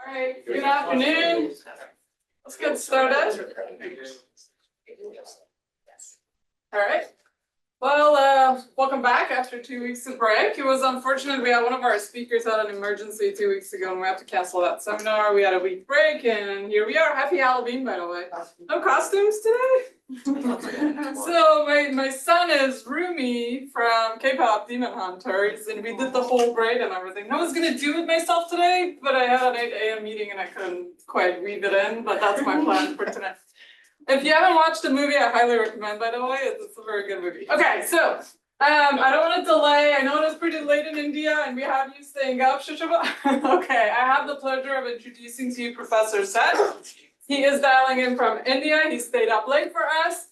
All right, good afternoon. Let's get started. All right. Well, welcome back after 2 weeks of break. It was unfortunate. We had one of our speakers had an emergency 2 weeks ago, and we have to cancel that seminar. We had a week break, and here we are. Happy Halloween, by the way. No costumes today. So my son is Rumi from K-pop Demon Hunters, and we did the whole braid and everything. I was gonna do it myself today, but I had an 8 a.m. meeting and I couldn't quite weave it in. But that's my plan for tonight. If you haven't watched the movie, I highly recommend, by the way. It's a very good movie. Okay, so I don't want to delay. I know it is pretty late in India and we have you staying up, Sushobhan. Okay, I have the pleasure of introducing to you Professor Seth. He is dialing in from India. He stayed up late for us.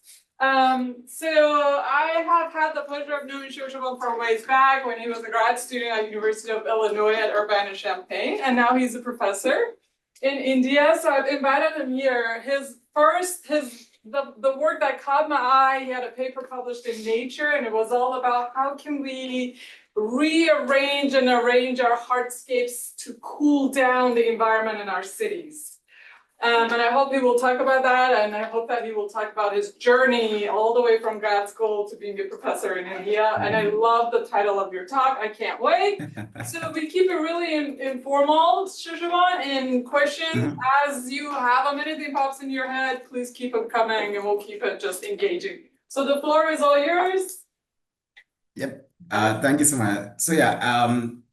So I have had the pleasure of knowing Sushobhan from ways back when he was a grad student at University of Illinois at Urbana-Champaign, and now he's a professor in India. So I've invited him here. The work that caught my eye, he had a paper published in Nature, and it was all about how can we rearrange and arrange our hardscapes to cool down the environment in our cities. And I hope he will talk about that, and I hope that he will talk about his journey all the way from grad school to being a professor in India. And I love the title of your talk. I can't wait. So we keep it really informal, Sushobhan, and questions. As you have a minute that pops in your head, please keep them coming, and we'll keep it just engaging. So the floor is all yours. Yep. Thank you so much. So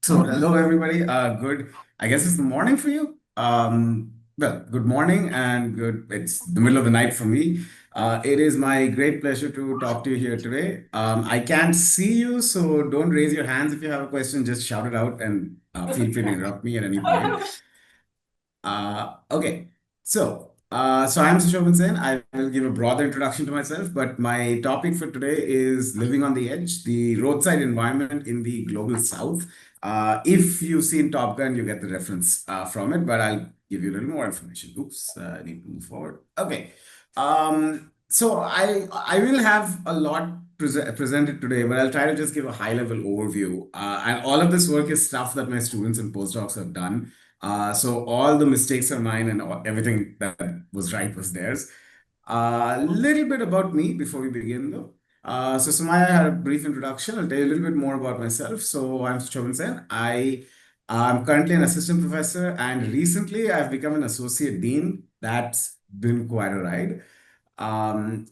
so hello everybody. Good. I guess it's the morning for you. Well, good morning and it's the middle of the night for me. It is my great pleasure to talk to you here today. I can't see you, so don't raise your hands if you have a question, just shout it out and feel free to interrupt me at any point. Okay, so I'm Sushobhan. I will give a broader introduction to myself, but my topic for today is living on the edge, the roadside environment in the global south. If you've seen Top Gun, you get the reference from it, but I'll give you a little more information. Oops, I need to move forward. Okay, so I will have a lot presented today, but I'll try to just give a high-level overview. And all of this work is stuff that my students and postdocs have done. So all the mistakes are mine and everything that was right was theirs. A little bit about me before we begin though. So Sumaya had a brief introduction. I'll tell you a little bit more about myself. So I'm Sushobhan. I'm currently an assistant professor, and recently I've become an associate dean. That's been quite a ride.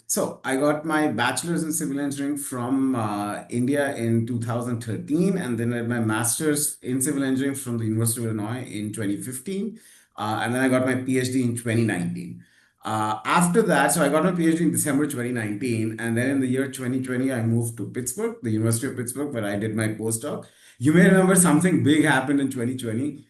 So I got my bachelor's in civil engineering from India in 2013, and then I had my master's in civil engineering from the University of Illinois in 2015, and then I got my PhD in 2019. After that, so I got my PhD in December 2019, and then in the year 2020, I moved to Pittsburgh, the University of Pittsburgh, where I did my postdoc. You may remember something big happened in 2020.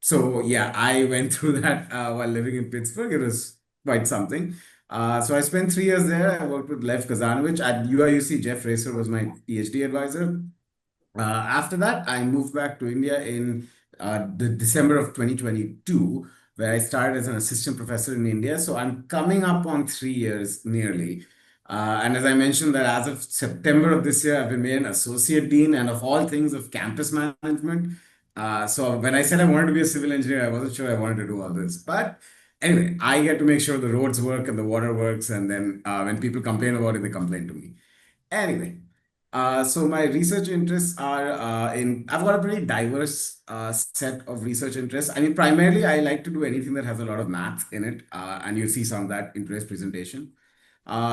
So yeah, I went through that while living in Pittsburgh. It was quite something. So I spent 3 years there. I worked with Lev Kazanovich at UIUC. Jeff Racer was my PhD advisor. After that, I moved back to India in the December of 2022, where I started as an assistant professor in India. So I'm coming up on 3 years nearly. And as I mentioned that as of September of this year, I've been made an associate dean and of all things of campus management. So when I said I wanted to be a civil engineer, I wasn't sure I wanted to do all this. But anyway, I get to make sure the roads work and the water works. And then when people complain about it, they complain to me. Anyway, so my research interests are I've got a pretty diverse set of research interests. I mean, primarily, I like to do anything that has a lot of math in it. And you'll see some of that in today's presentation.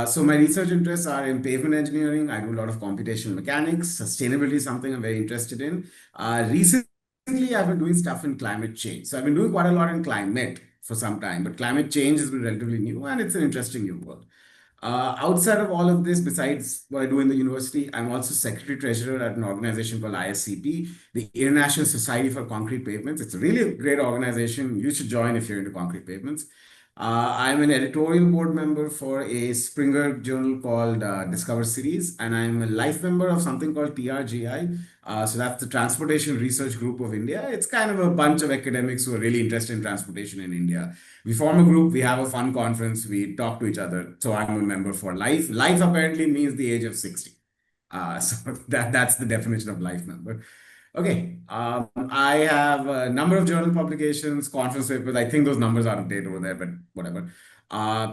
So my research interests are in pavement engineering. I do a lot of computational mechanics. Sustainability is something I'm very interested in. Recently, I've been doing stuff in climate change. So I've been doing quite a lot in climate for some time, but climate change has been relatively new and it's an interesting new world. Outside of all of this, besides what I do in the university, I'm also secretary treasurer at an organization called ISCP, the International Society for Concrete Pavements. It's a really great organization. You should join if you're into concrete pavements. I'm an editorial board member for a Springer journal called Discover Series, and I'm a life member of something called TRGI. So that's the Transportation Research Group of India. It's kind of a bunch of academics who are really interested in transportation in India. We form a group, we have a fun conference, we talk to each other. So I'm a member for life. Life apparently means the age of 60. So that's the definition of life member. Okay. I have a number of journal publications, conference papers. I think those numbers are updated over there, but whatever.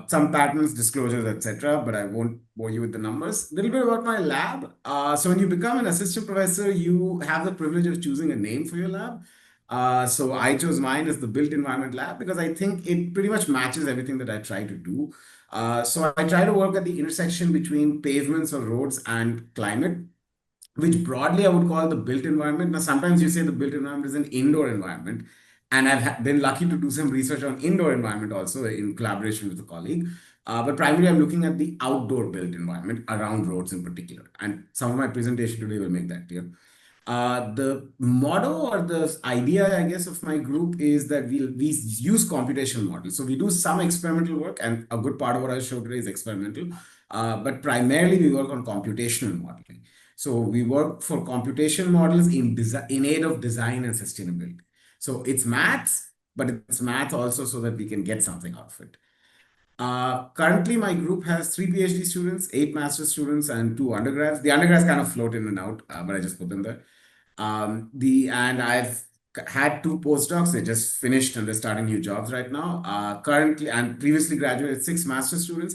Some patents, disclosures, etc. But I won't bore you with the numbers. A little bit about my lab. So when you become an assistant professor, you have the privilege of choosing a name for your lab. So I chose mine as the Built Environment Lab because I think it pretty much matches everything that I try to do. So I try to work at the intersection between pavements or roads and climate, which broadly I would call the built environment. Now, sometimes you say the built environment is an indoor environment, and I've been lucky to do some research on indoor environment also in collaboration with a colleague. But primarily, I'm looking at the outdoor built environment around roads in particular, and some of my presentation today will make that clear. The motto or the idea, I guess, of my group is that we use computational models. So we do some experimental work, and a good part of what I show today is experimental. But primarily, we work on computational modeling. So we work for computation models in aid of design and sustainability. So it's maths, but it's math also so that we can get something out of it. Currently, my group has three PhD students, eight master's students, and two undergrads. The undergrads kind of float in and out, but I just put them there. And I've had two postdocs. They just finished and they're starting new jobs right now. Currently, and previously graduated six master's students.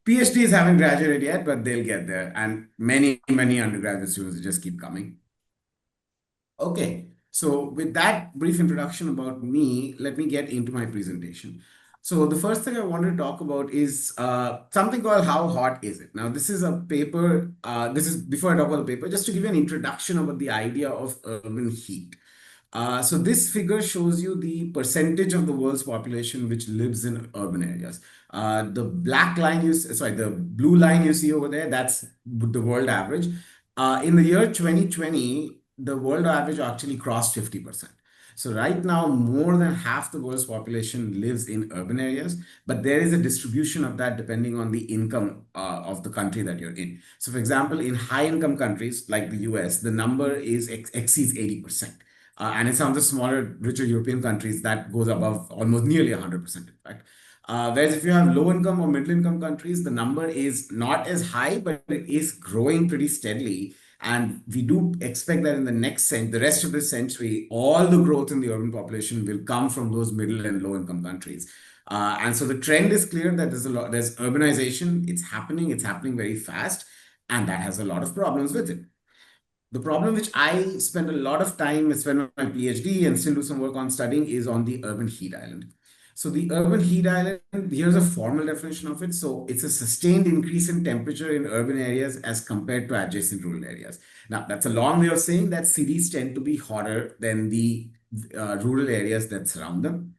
PhDs haven't graduated yet, but they'll get there. And many undergraduate students just keep coming. Okay, so with that brief introduction about me, let me get into my presentation. So the first thing I want to talk about is something called How Hot Is It? Now, this is a paper, this is before I talk about the paper, just to give you an introduction about the idea of urban heat. So this figure shows you the percentage of the world's population which lives in urban areas. The black line sorry, the blue line you see over there, that's the world average. In the year 2020, the world average actually crossed 50%. So right now, more than half the world's population lives in urban areas, but there is a distribution of that depending on the income of the country that you're in. So for example, in high income countries like the US, the number exceeds 80%. And in some of the smaller, richer European countries, that goes above almost nearly 100%, in fact. Whereas if you have low income or middle income countries, the number is not as high, but it is growing pretty steadily. And we do expect that in the the rest of this century, all the growth in the urban population will come from those middle and low income countries. And so the trend is clear that there's urbanization, it's happening very fast, and that has a lot of problems with it. The problem which I spend a lot of time, spend on my PhD and still do some work on studying is on the urban heat island. So the urban heat island, here's a formal definition of it. So it's a sustained increase in temperature in urban areas as compared to adjacent rural areas. Now, that's a long way of saying that cities tend to be hotter than the rural areas that surround them.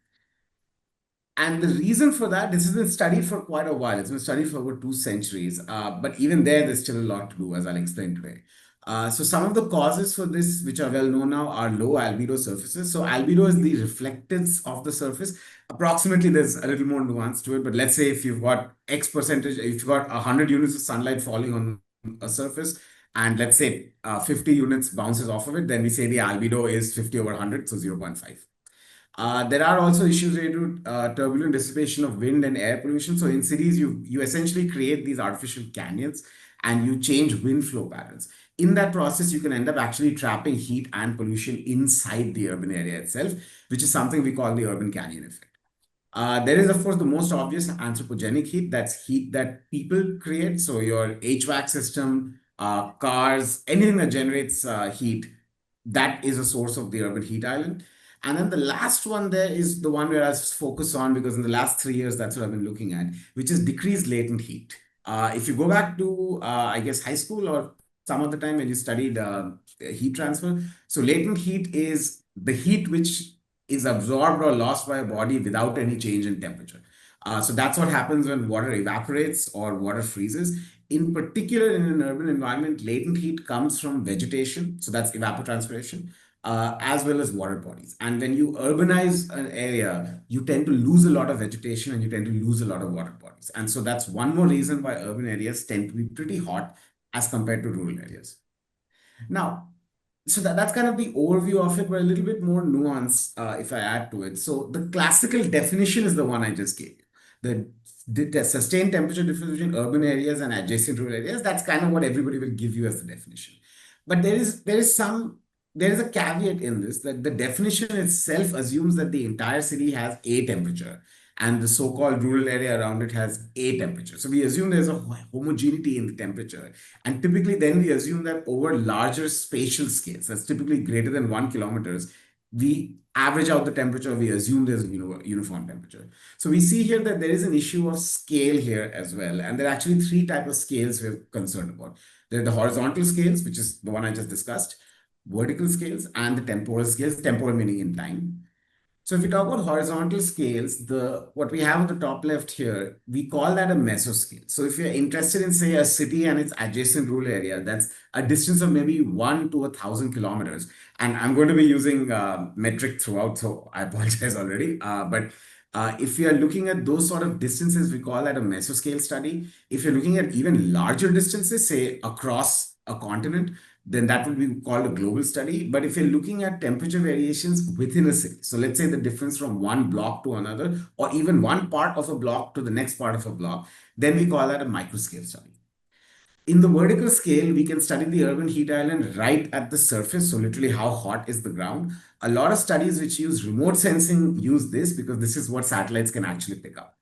And the reason for that, this has been studied for quite a while. It's been studied for over 2 centuries. But even there's still a lot to do, as I'll explain today. So some of the causes for this, which are well known now, are low albedo surfaces. So albedo is the reflectance of the surface. Approximately, there's a little more nuance to it. But let's say if you've got X percentage, if you've got 100 units of sunlight falling on a surface, and let's say 50 units bounces off of it, then we say the albedo is 50 over 100, so 0.5. There are also issues related to turbulent dissipation of wind and air pollution. So in cities, you essentially create these artificial canyons and you change wind flow patterns. In that process, you can end up actually trapping heat and pollution inside the urban area itself, which is something we call the urban canyon effect. There is, of course, the most obvious anthropogenic heat. That's heat that people create. So your HVAC system, cars, anything that generates heat, that is a source of the urban heat island. And then the last one there is the one where I focus on because in the last 3 years, that's what I've been looking at, which is decreased latent heat. If you go back to, I guess, high school or some of the time when you studied heat transfer, so latent heat is the heat which is absorbed or lost by a body without any change in temperature. So that's what happens when water evaporates or water freezes. In particular, in an urban environment, latent heat comes from vegetation. So that's evapotranspiration, as well as water bodies. And when you urbanize an area, you tend to lose a lot of vegetation and you tend to lose a lot of water bodies. And so that's one more reason why urban areas tend to be pretty hot as compared to rural areas. Now, so that's kind of the overview of it, but a little bit more nuance if I add to it. So the classical definition is the one I just gave you. The sustained temperature difference between urban areas and adjacent rural areas, that's kind of what everybody will give you as the definition. But there is some there is a caveat in this that the definition itself assumes that the entire city has a temperature and the so-called rural area around it has a temperature. So we assume there's a homogeneity in the temperature. And typically then we assume that over larger spatial scales, that's typically greater than 1 kilometers, we average out the temperature, we assume there's a uniform temperature. So we see here that there is an issue of scale here as well. And there are actually three types of scales we're concerned about. There are the horizontal scales, which is the one I just discussed, vertical scales, and the temporal scales, temporal meaning in time. So if we talk about horizontal scales, the what we have on the top left here, we call that a mesoscale. So if you're interested in, say, a city and its adjacent rural area, that's a distance of maybe 1 to 1,000 kilometers. And I'm going to be using metric throughout, so I apologize already. But if you are looking at those sort of distances, we call that a mesoscale study. If you're looking at even larger distances, say across a continent, then that would be called a global study. But if you're looking at temperature variations within a city, so let's say the difference from one block to another, or even one part of a block to the next part of a block, then we call that a microscale study. In the vertical scale, we can study the urban heat island right at the surface, so literally how hot is the ground. A lot of studies which use remote sensing use this because this is what satellites can actually pick up.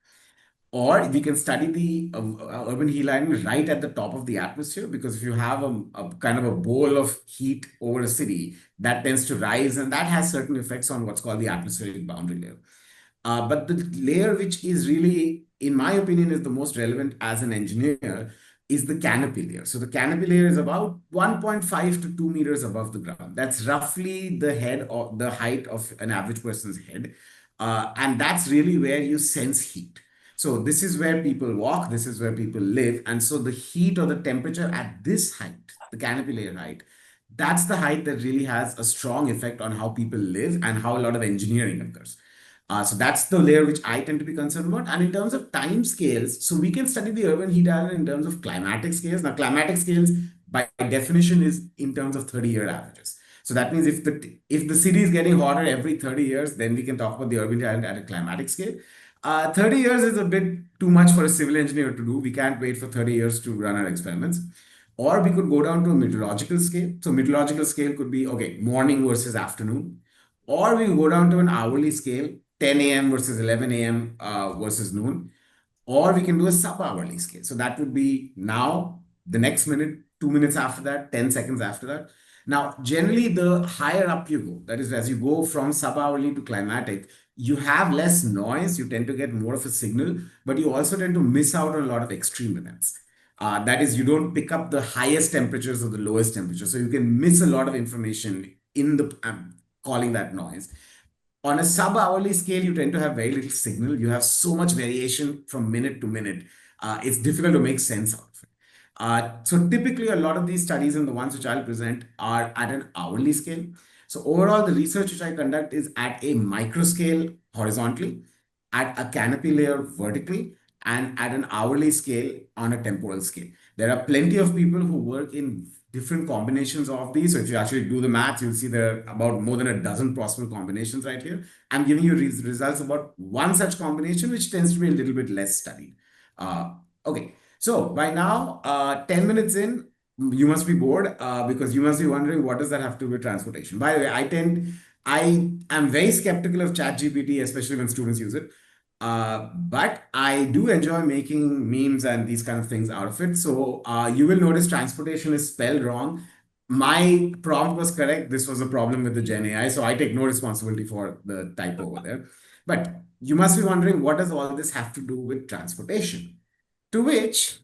Or we can study the urban heat island right at the top of the atmosphere, because if you have a kind of a bowl of heat over a city, that tends to rise and that has certain effects on what's called the atmospheric boundary layer. But the layer which is really, in my opinion, is the most relevant as an engineer is the canopy layer. So the canopy layer is about 1.5 to 2 meters above the ground. That's roughly the head or the height of an average person's head. And that's really where you sense heat. So this is where people walk, this is where people live. And so the heat or the temperature at this height, the canopy layer height, that's the height that really has a strong effect on how people live and how a lot of engineering occurs. So that's the layer which I tend to be concerned about. And in terms of time scales, so we can study the urban heat island in terms of climatic scales. Now, climatic scales, by definition, is in terms of 30-year averages. So that means if the city is getting hotter every 30 years, then we can talk about the urban heat island at a climatic scale. 30 years is a bit too much for a civil engineer to do. We can't wait for 30 years to run our experiments. Or we could go down to a meteorological scale. So meteorological scale could be, okay, morning versus afternoon. Or we go down to an hourly scale, 10 a.m. versus 11 a.m. Versus noon. Or we can do a sub-hourly scale. So that would be now, the next minute, 2 minutes after that, 10 seconds after that. Now, generally, the higher up you go, that is, as you go from sub-hourly to climatic, you have less noise, you tend to get more of a signal, but you also tend to miss out on a lot of extreme events. That is, you don't pick up the highest temperatures or the lowest temperatures. So you can miss a lot of information in the calling that noise. On a sub-hourly scale, you tend to have very little signal. You have so much variation from minute to minute. It's difficult to make sense out of it. So typically, a lot of these studies and the ones which I'll present are at an hourly scale. So overall, the research which I conduct is at a micro scale horizontally, at a canopy layer vertically, and at an hourly scale on a temporal scale. There are plenty of people who work in different combinations of these. So if you actually do the math, you'll see there are about more than a dozen possible combinations right here. I'm giving you results about one such combination, which tends to be a little bit less studied. Okay, so by now, 10 minutes in, you must be bored because you must be wondering, what does that have to do with transportation? By the way, I am very skeptical of ChatGPT, especially when students use it. But I do enjoy making memes and these kind of things out of it. So you will notice transportation is spelled wrong. My prompt was correct. This was a problem with the Gen AI. So I take no responsibility for the typo over there. But you must be wondering, what does all this have to do with transportation? To which,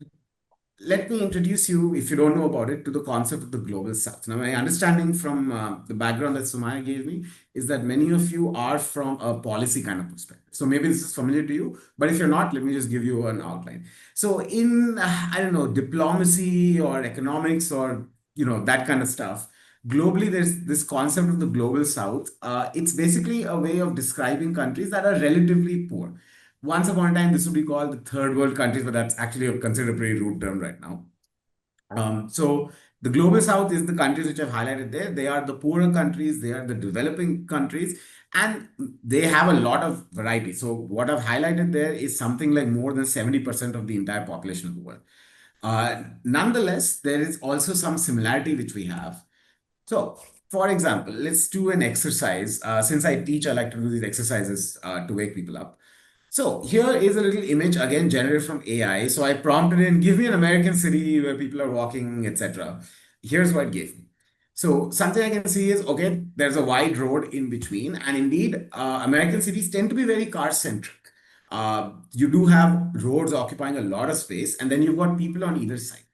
let me introduce you, if you don't know about it, to the concept of the global south. Now, my understanding from the background that Sumaya gave me is that many of you are from a policy kind of perspective. So maybe this is familiar to you, but if you're not, let me just give you an outline. So in, I don't know, diplomacy or economics or, that kind of stuff, globally, there's this concept of the global south. It's basically a way of describing countries that are relatively poor. Once upon a time, this would be called the third world countries, but that's actually considered a pretty rude term right now. So the global south is the countries which I've highlighted there. They are the poorer countries, they are the developing countries, and they have a lot of variety. So what I've highlighted there is something like more than 70% of the entire population of the world. Nonetheless, there is also some similarity which we have. So for example, let's do an exercise. Since I teach, I like to do these exercises to wake people up. So here is a little image again generated from AI. So I prompted in, give me an American city where people are walking, etc. Here's what it gave me. So something I can see is, okay, there's a wide road in between. And indeed, American cities tend to be very car centric. You do have roads occupying a lot of space, and then you've got people on either side.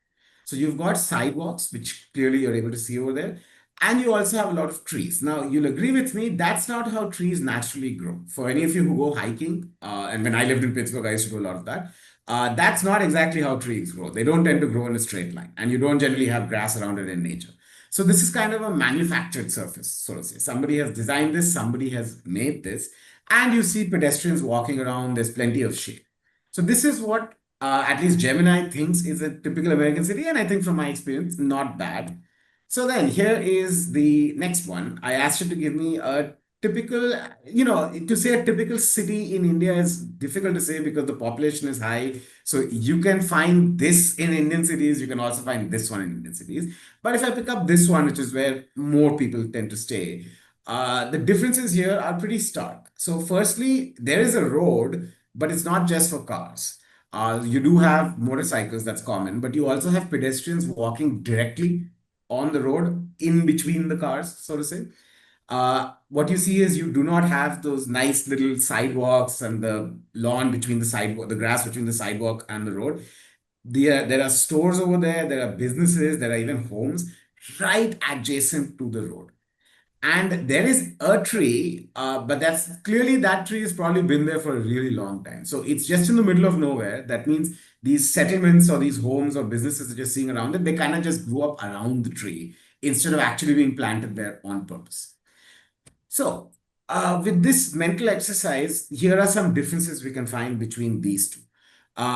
So you've got sidewalks, which clearly you're able to see over there. And you also have a lot of trees. Now, you'll agree with me, that's not how trees naturally grow. For any of you who go hiking, and when I lived in Pittsburgh, I used to do a lot of that. That's not exactly how trees grow. They don't tend to grow in a straight line, and you don't generally have grass around it in nature. So this is kind of a manufactured surface, so to say. Somebody has designed this, somebody has made this, and you see pedestrians walking around. There's plenty of shade. So this is what at least Gemini thinks is a typical American city, and I think from my experience, not bad. So then here is the next one. I asked you to give me a typical, to say a typical city in India is difficult to say because the population is high. So you can find this in Indian cities. You can also find this one in Indian cities. But if I pick up this one, which is where more people tend to stay, the differences here are pretty stark. So firstly, there is a road, but it's not just for cars. You do have motorcycles, that's common, but you also have pedestrians walking directly on the road in between the cars, so to say. What you see is you do not have those nice little sidewalks and the lawn between the sidewalk, the grass between the sidewalk and the road. There are stores over there, there are businesses, there are even homes right adjacent to the road. And there is a tree, but that's clearly that tree has probably been there for a really long time. So it's just in the middle of nowhere. That means these settlements or these homes or businesses that you're seeing around it, they kind of just grew up around the tree instead of actually being planted there on purpose. So, with this mental exercise, here are some differences we can find between these two.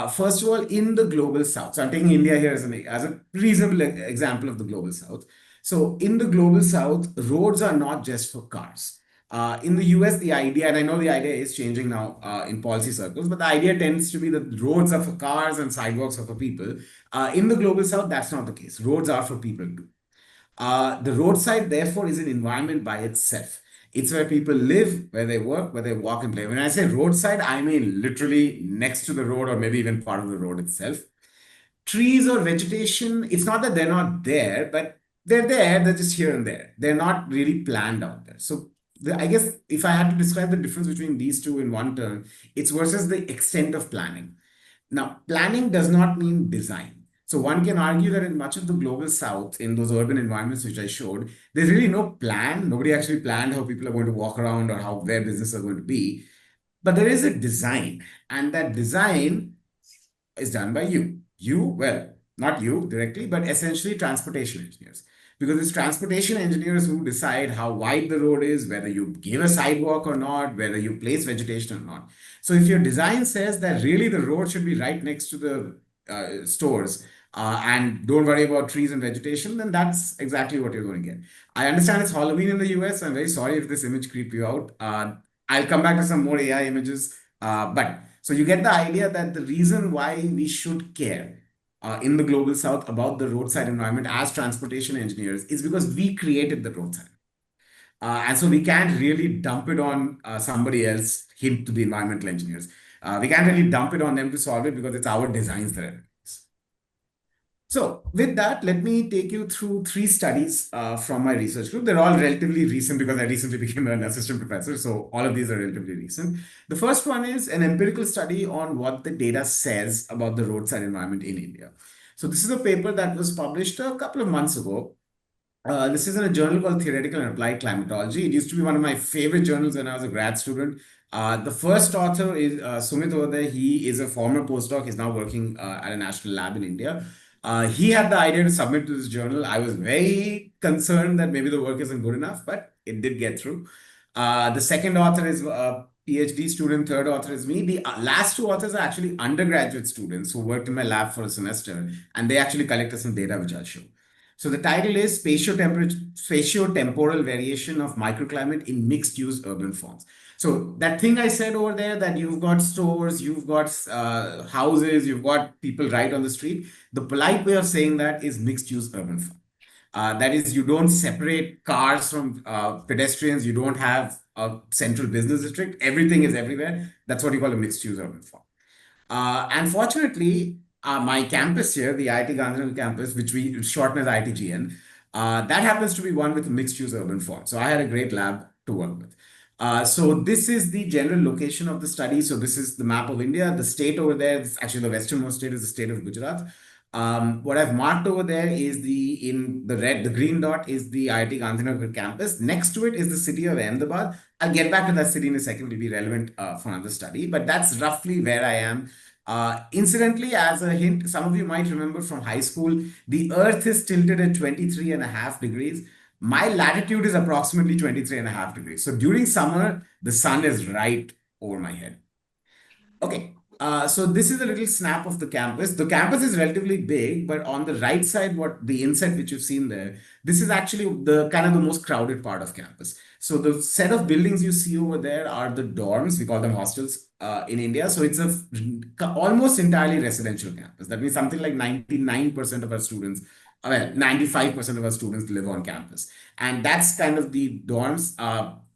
First of all, in the global south, so I'm taking India here as a reasonable example of the global south. So, in the global south, roads are not just for cars. In the US, the idea, and I know the idea is changing now in policy circles, but the idea tends to be that roads are for cars and sidewalks are for people. In the global south, that's not the case. Roads are for people too. The roadside, therefore, is an environment by itself. It's where people live, where they work, where they walk and play. When I say roadside, I mean literally next to the road or maybe even part of the road itself. Trees or vegetation, it's not that they're not there, but they're there, they're just here and there. They're not really planned out there. So I guess if I had to describe the difference between these two in one term, it's versus the extent of planning. Now, planning does not mean design. So one can argue that in much of the global south, in those urban environments which I showed, there's really no plan. Nobody actually planned how people are going to walk around or how their business are going to be. But there is a design, and that design is done by you. Well, not you directly, but essentially transportation engineers. Because it's transportation engineers who decide how wide the road is, whether you give a sidewalk or not, whether you place vegetation or not. So if your design says that really the road should be right next to the stores, and don't worry about trees and vegetation, then that's exactly what you're going to get. I understand it's Halloween in the US. I'm very sorry if this image creeped you out. I'll come back to some more AI images. But so you get the idea that the reason why we should care in the global south about the roadside environment as transportation engineers is because we created the roadside. And so we can't really dump it on somebody else, hint to the environmental engineers. We can't really dump it on them to solve it because it's our designs that are. So with that, let me take you through three studies from my research group. They're all relatively recent because I recently became an assistant professor. So all of these are relatively recent. The first one is an empirical study on what the data says about the roadside environment in India. So this is a paper that was published a couple of months ago. This is in a journal called Theoretical and Applied Climatology. It used to be one of my favorite journals when I was a grad student. The first author is Sumit over there. He is a former postdoc. He's now working at a national lab in India. He had the idea to submit to this journal. I was very concerned that maybe the work isn't good enough, but it did get through. The second author is a PhD student. Third author is me. The last two authors are actually undergraduate students who worked in my lab for a semester, and they actually collected some data, which I'll show. So the title is Spatio-Temporal Variation of Microclimate in Mixed-Use Urban Forms. So that thing I said over there that you've got stores, you've got houses, you've got people right on the street. The polite way of saying that is mixed-use urban form. That is, you don't separate cars from pedestrians. You don't have a central business district. Everything is everywhere. That's what you call a mixed-use urban form. Unfortunately, my campus here, the IIT Gandhinagar campus, which we shorten as IITGN, that happens to be one with a mixed-use urban form. So I had a great lab to work with. So this is the general location of the study. So this is the map of India. The state over there, actually the westernmost state is the state of Gujarat. What I've marked over there is in the red, the green dot is the IIT Gandhinagar campus. Next to it is the city of Ahmedabad. I'll get back to that city in a second. It will be relevant for another study, but that's roughly where I am. Incidentally, as a hint, some of you might remember from high school, the Earth is tilted at 23.5 degrees. My latitude is approximately 23.5 degrees. So during summer, the sun is right over my head. Okay, so this is a little snap of the campus. The campus is relatively big, but on the right side, what the inset which you've seen there, this is actually the kind of the most crowded part of campus. So the set of buildings you see over there are the dorms. We call them hostels in India. So it's a almost entirely residential campus. That means something like 99% of our students, well, 95% of our students live on campus. And that's kind of the dorms.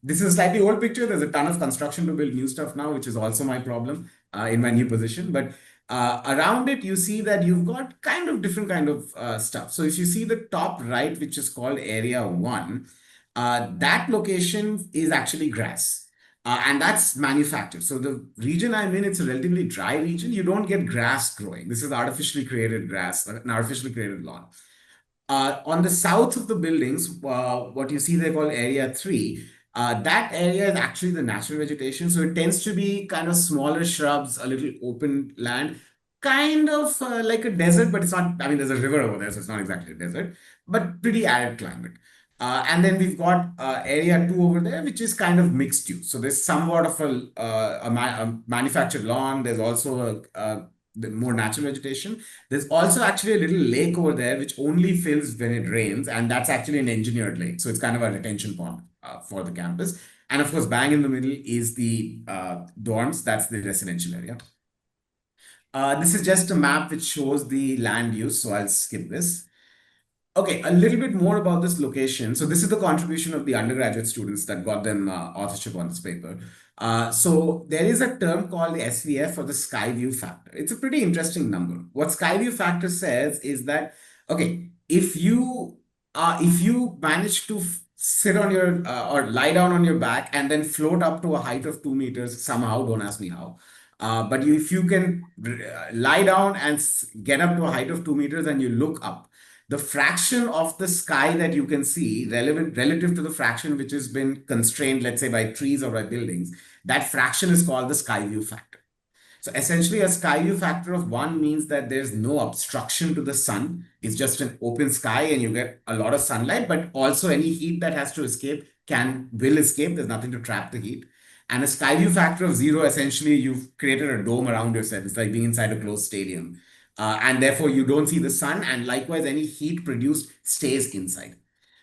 This is a slightly old picture. There's a ton of construction to build new stuff now, which is also my problem in my new position. But around it, you see that you've got kind of different kind of stuff. So if you see the top right, which is called Area 1, that location is actually grass. And that's manufactured. So the region I'm in, it's a relatively dry region. You don't get grass growing. This is artificially created grass, an artificially created lawn. On the south of the buildings, what you see there called Area 3, that area is actually the natural vegetation. So it tends to be kind of smaller shrubs, a little open land, kind of like a desert, but it's not, I mean, there's a river over there, so it's not exactly a desert, but pretty arid climate. And then we've got Area 2 over there, which is kind of mixed use. So there's somewhat of a manufactured lawn. There's also the more natural vegetation. There's also actually a little lake over there, which only fills when it rains. And that's actually an engineered lake. So it's kind of a retention pond for the campus. And of course, bang in the middle is the dorms. That's the residential area. This is just a map which shows the land use. So I'll skip this. Okay, a little bit more about this location. So this is the contribution of the undergraduate students that got them authorship on this paper. So there is a term called the SVF, or the sky view factor. It's a pretty interesting number. What sky view factor says is that, okay, if you manage to sit on your or lie down on your back and then float up to a height of 2 meters somehow, don't ask me how. But if you can lie down and get up to a height of 2 meters and you look up, the fraction of the sky that you can see relative to the fraction which has been constrained, let's say by trees or by buildings, that fraction is called the sky view factor. So essentially, a sky view factor of 1 means that there's no obstruction to the sun. It's just an open sky and you get a lot of sunlight, but also any heat that has to escape will escape. There's nothing to trap the heat. And a sky view factor of 0, essentially, you've created a dome around yourself. It's like being inside a closed stadium. And therefore, you don't see the sun. And likewise, any heat produced stays inside.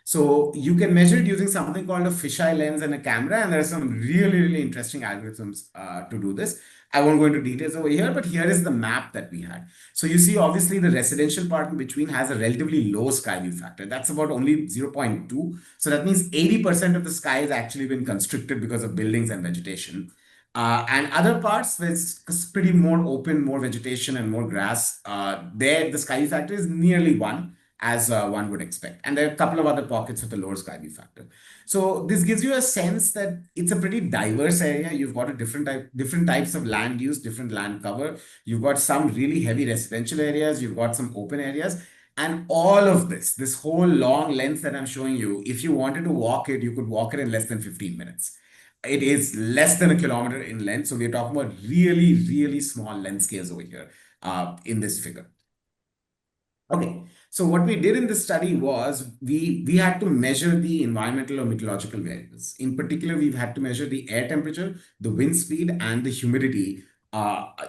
So you can measure it using something called a fisheye lens and a camera. And there are some really, really interesting algorithms to do this. I won't go into details over here, but here is the map that we had. So you see, obviously, the residential part in between has a relatively low sky view factor. That's about only 0.2. So that means 80% of the sky has actually been constricted because of buildings and vegetation. And other parts where it's pretty more open, more vegetation and more grass, there the sky view factor is nearly 1, as one would expect. And there are a couple of other pockets with a lower sky view factor. So this gives you a sense that it's a pretty diverse area. You've got a different types of land use, different land cover. You've got some really heavy residential areas. You've got some open areas. And all of this whole long length that I'm showing you, if you wanted to walk it, you could walk it in less than 15 minutes. It is less than a kilometer in length. So we're talking about really, really small length scales over here in this figure. Okay, so what we did in this study was we had to measure the environmental or meteorological variables. In particular, we've had to measure the air temperature, the wind speed, and the humidity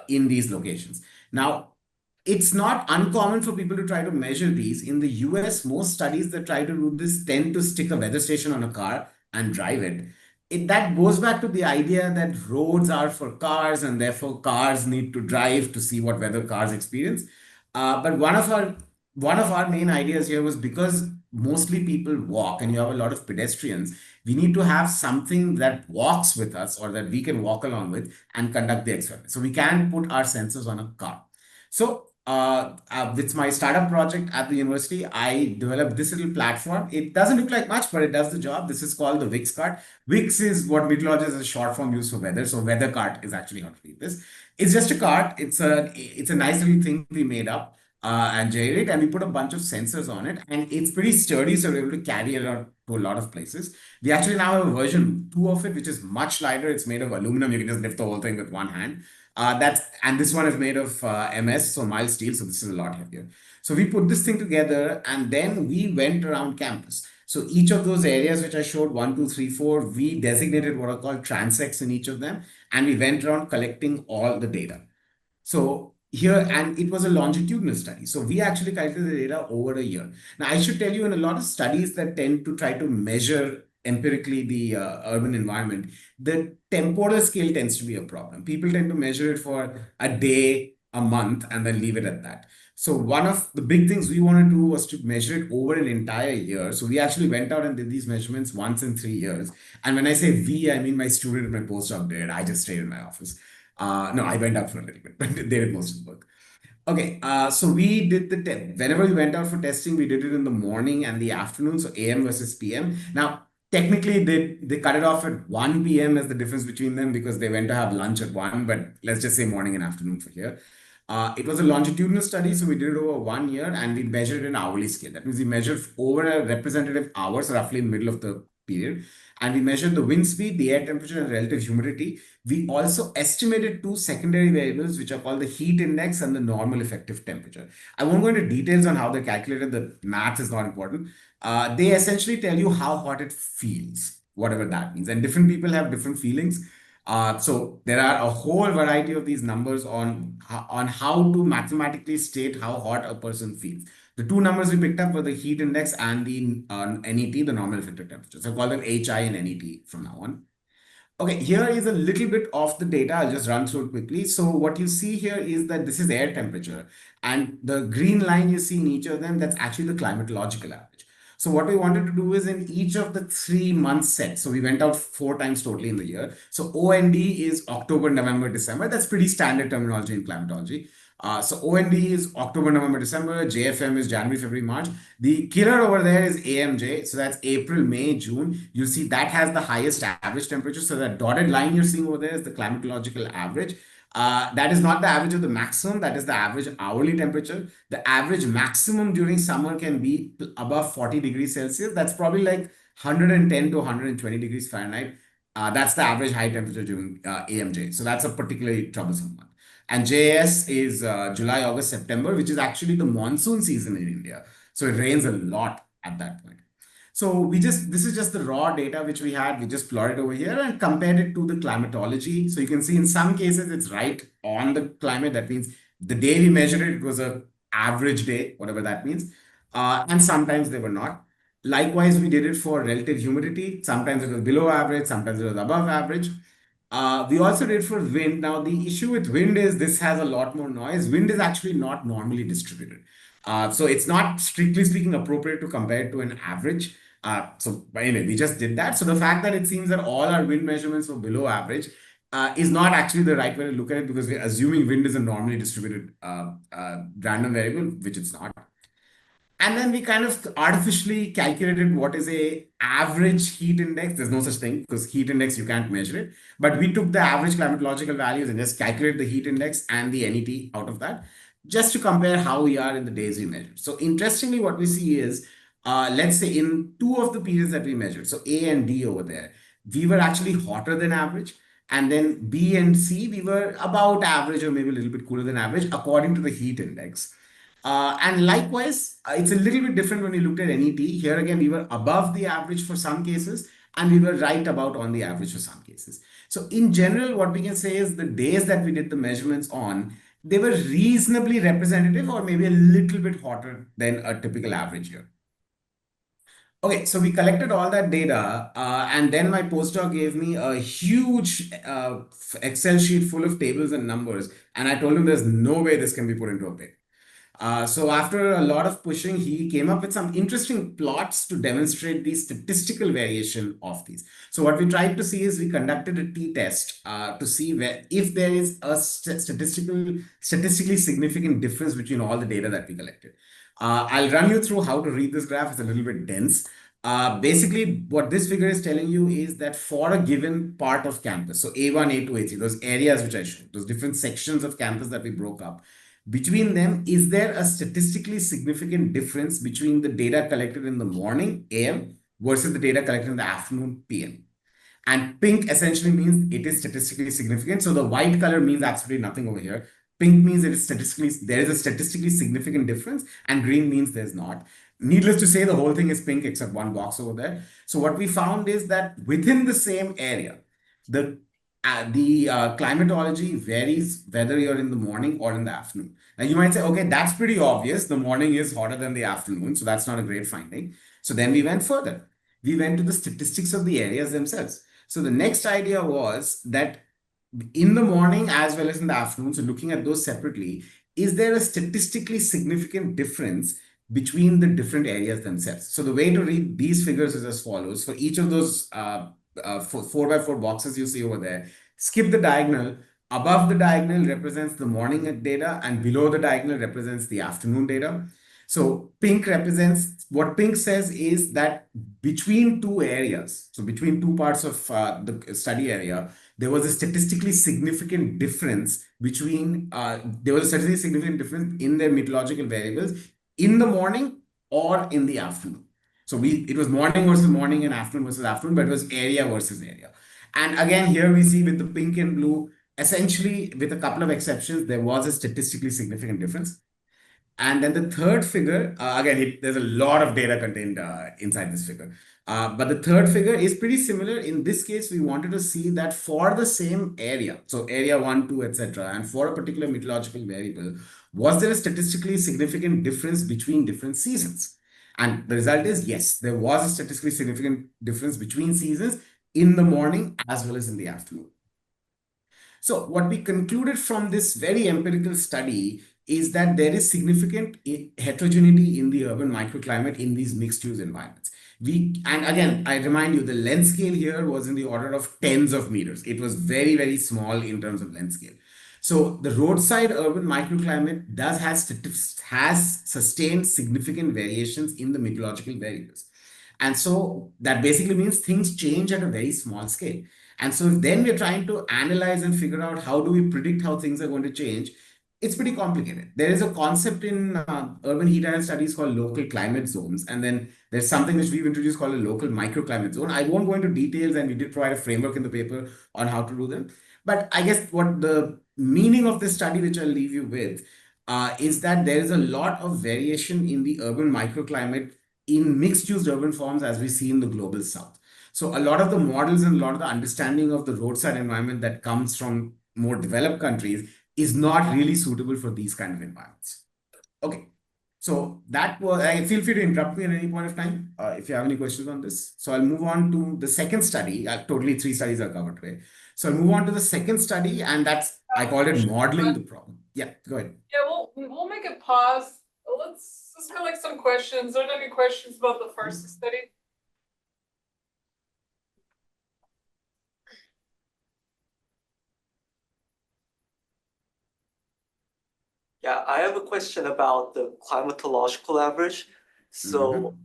in these locations. Now, it's not uncommon for people to try to measure these. In the US, most studies that try to do this tend to stick a weather station on a car and drive it. That goes back to the idea that roads are for cars and therefore cars need to drive to see what weather cars experience. But one of our main ideas here was, because mostly people walk and you have a lot of pedestrians, we need to have something that walks with us or that we can walk along with and conduct the experiment. So we can put our sensors on a car. So with my startup project at the university, I developed this little platform. It doesn't look like much, but it does the job. This is called the Wix cart. Wix is what meteorologists is a short form used for weather. So weather cart is actually how to read this. It's just a cart. It's a nice little thing we made up and generate, and we put a bunch of sensors on it, and it's pretty sturdy, so we're able to carry it around to a lot of places. We actually now have a version 2 of it, which is much lighter. It's made of aluminum. You can just lift the whole thing with one hand. And this one is made of MS, so mild steel, so this is a lot heavier. So we put this thing together, and then we went around campus. So each of those areas which I showed, 1, 2, 3, 4, we designated what are called transects in each of them, and we went around collecting all the data. So here, and it was a longitudinal study. So we actually collected the data over a year. Now, I should tell you, in a lot of studies that tend to try to measure empirically the urban environment, the temporal scale tends to be a problem. People tend to measure it for a day, a month, and then leave it at that. So one of the big things we wanted to do was to measure it over an entire year. So we actually went out and did these measurements once in 3 years. And when I say we, I mean my student and my postdoc did. I just stayed in my office. No, I went out for a little bit, but they did most of the work. Okay, so we did the test. Whenever we went out for testing, we did it in the morning and the afternoon, so AM versus PM. Now, technically, they cut it off at 1 p.m. as the difference between them because they went to have lunch at 1, but let's just say morning and afternoon for here. It was a longitudinal study, so we did it over 1 year and we measured it in hourly scale. That means we measured over a representative hours, roughly in the middle of the period. And we measured the wind speed, the air temperature, and relative humidity. We also estimated two secondary variables, which are called the heat index and the normal effective temperature. I won't go into details on how they're calculated. The math is not important. They essentially tell you how hot it feels, whatever that means. And different people have different feelings. So there are a whole variety of these numbers on how to mathematically state how hot a person feels. The two numbers we picked up were the heat index and the NET, the normal effective temperature. So call them HI and NET from now on. Okay, here is a little bit of the data. I'll just run through it quickly. So what you see here is that this is air temperature, and the green line you see in each of them, that's actually the climatological average. So what we wanted to do is in each of the 3 month sets. So we went out 4 times totally in the year. So OND is October, November, December. That's pretty standard terminology in climatology. So OND is October, November, December. JFM is January, February, March. The killer over there is AMJ. So that's April, May, June. You see that has the highest average temperature. So that dotted line you're seeing over there is the climatological average. That is not the average of the maximum. That is the average hourly temperature. The average maximum during summer can be above 40 degrees Celsius. That's probably like 110 to 120 degrees Fahrenheit. That's the average high temperature during AMJ. So that's a particularly troublesome one. And JS is July, August, September, which is actually the monsoon season in India. So it rains a lot at that point. So this is just the raw data which we had. We just plotted over here and compared it to the climatology. So you can see in some cases it's right on the climate. That means the day we measured it, it was a average day, whatever that means. And sometimes they were not. Likewise, we did it for relative humidity. Sometimes it was below average, sometimes it was above average. We also did for wind. Now, the issue with wind is this has a lot more noise. Wind is actually not normally distributed. So it's not strictly speaking appropriate to compare it to an average. But anyway, we just did that. So the fact that it seems that all our wind measurements were below average is not actually the right way to look at it because we're assuming wind is a normally distributed random variable, which it's not. And then we kind of artificially calculated what is a average heat index. There's no such thing because heat index, you can't measure it. But we took the average climatological values and just calculated the heat index and the NET out of that, just to compare how we are in the days we measured. So interestingly, what we see is, let's say in two of the periods that we measured, so A and D over there, we were actually hotter than average. And then B and C, we were about average or maybe a little bit cooler than average according to the heat index. And likewise, it's a little bit different when we looked at NET. Here again, we were above the average for some cases, and we were right about on the average for some cases. So in general, what we can say is the days that we did the measurements on, they were reasonably representative or maybe a little bit hotter than a typical average year. Okay, so we collected all that data, and then my postdoc gave me a huge Excel sheet full of tables and numbers, and I told him there's no way this can be put into a paper. So after a lot of pushing, he came up with some interesting plots to demonstrate the statistical variation of these. So what we tried to see is we conducted a t-test to see where if there is a statistically significant difference between all the data that we collected. I'll run you through how to read this graph. It's a little bit dense. Basically, what this figure is telling you is that for a given part of campus, so A1, A2, A3, those areas which I showed, those different sections of campus that we broke up, between them, is there a statistically significant difference between the data collected in the morning, AM, versus the data collected in the afternoon, PM? And pink essentially means it is statistically significant. So the white color means absolutely nothing over here. Pink means there is a statistically significant difference, and green means there's not. Needless to say, the whole thing is pink except one box over there. So what we found is that within the same area, the climatology varies whether you're in the morning or in the afternoon. Now you might say, okay, that's pretty obvious. The morning is hotter than the afternoon, so that's not a great finding. So then we went further. We went to the statistics of the areas themselves. So the next idea was that in the morning as well as in the afternoon, so looking at those separately, is there a statistically significant difference between the different areas themselves? So the way to read these figures is as follows. For each of those 4x4 boxes you see over there, skip the diagonal. Above the diagonal represents the morning data, and below the diagonal represents the afternoon data. So pink represents, what pink says is that between two areas, so between two parts of the study area, there was a statistically significant difference in their meteorological variables in the morning or in the afternoon. So it was morning versus morning and afternoon versus afternoon, but it was area versus area. And again, here we see with the pink and blue, essentially with a couple of exceptions, there was a statistically significant difference. And then the third figure, again, there's a lot of data contained inside this figure. But the third figure is pretty similar. In this case, we wanted to see that for the same area, so area 1, 2, etc., and for a particular meteorological variable, was there a statistically significant difference between different seasons? And the result is yes, there was a statistically significant difference between seasons in the morning as well as in the afternoon. So what we concluded from this very empirical study is that there is significant heterogeneity in the urban microclimate in these mixed use environments. And again, I remind you, the length scale here was in the order of tens of meters. It was very, very small in terms of length scale. So the roadside urban microclimate has sustained significant variations in the meteorological variables. And so that basically means things change at a very small scale. And so then we're trying to analyze and figure out how do we predict how things are going to change. It's pretty complicated. There is a concept in urban heat island studies called local climate zones. And then there's something which we've introduced called a local microclimate zone. I won't go into details, and we did provide a framework in the paper on how to do them. But I guess what the meaning of this study, which I'll leave you with, is that there is a lot of variation in the urban microclimate in mixed-use urban forms as we see in the global south. So a lot of the models and a lot of the understanding of the roadside environment that comes from more developed countries is not really suitable for these kind of environments. Okay, so that was, feel free to interrupt me at any point of time if you have any questions on this. So I'll move on to the second study. Totally 3 studies are covered today. So I'll move on to the second study, and I called it modeling the problem. Yeah, go ahead. Yeah, we'll make a pause. Let's collect some questions. Are there any questions about the first study? Yeah, I have a question about the climatological average. So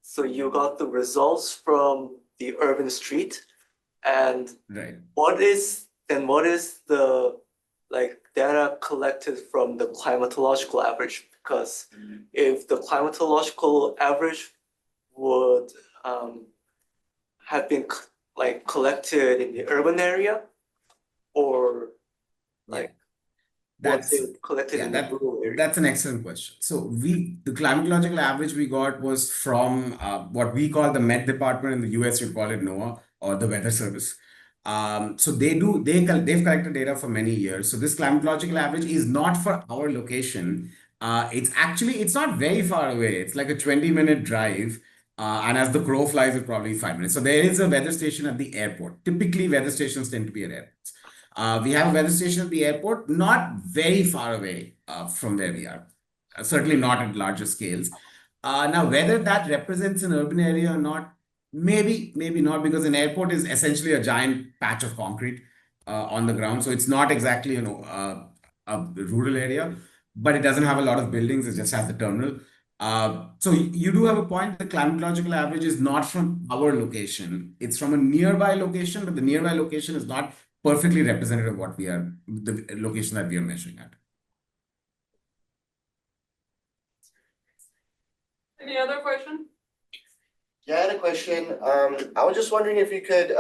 so you got the results from the urban street, and Right. what is the data collected from the climatological average? Because if the climatological average would have been collected in the urban area, or was it collected in the rural area? That's an excellent question. So the climatological average we got was from what we call the Met Department. In the US, you call it NOAA or the Weather Service. So they've collected data for many years. So this climatological average is not for our location. It's not very far away. It's like a 20-minute drive. And as the crow flies, it's probably 5 minutes. So there is a weather station at the airport. Typically, weather stations tend to be at airports. We have a weather station at the airport, not very far away from where we are. Certainly not at larger scales. Now, whether that represents an urban area or not, maybe not, because an airport is essentially a giant patch of concrete on the ground. So it's not exactly, a rural area, but it doesn't have a lot of buildings. It just has the terminal. So you do have a point. The climatological average is not from our location. It's from a nearby location, but the nearby location is not perfectly representative of what we are, the location that we are measuring at. Any other question? Yeah, I had a question. I was just wondering if you could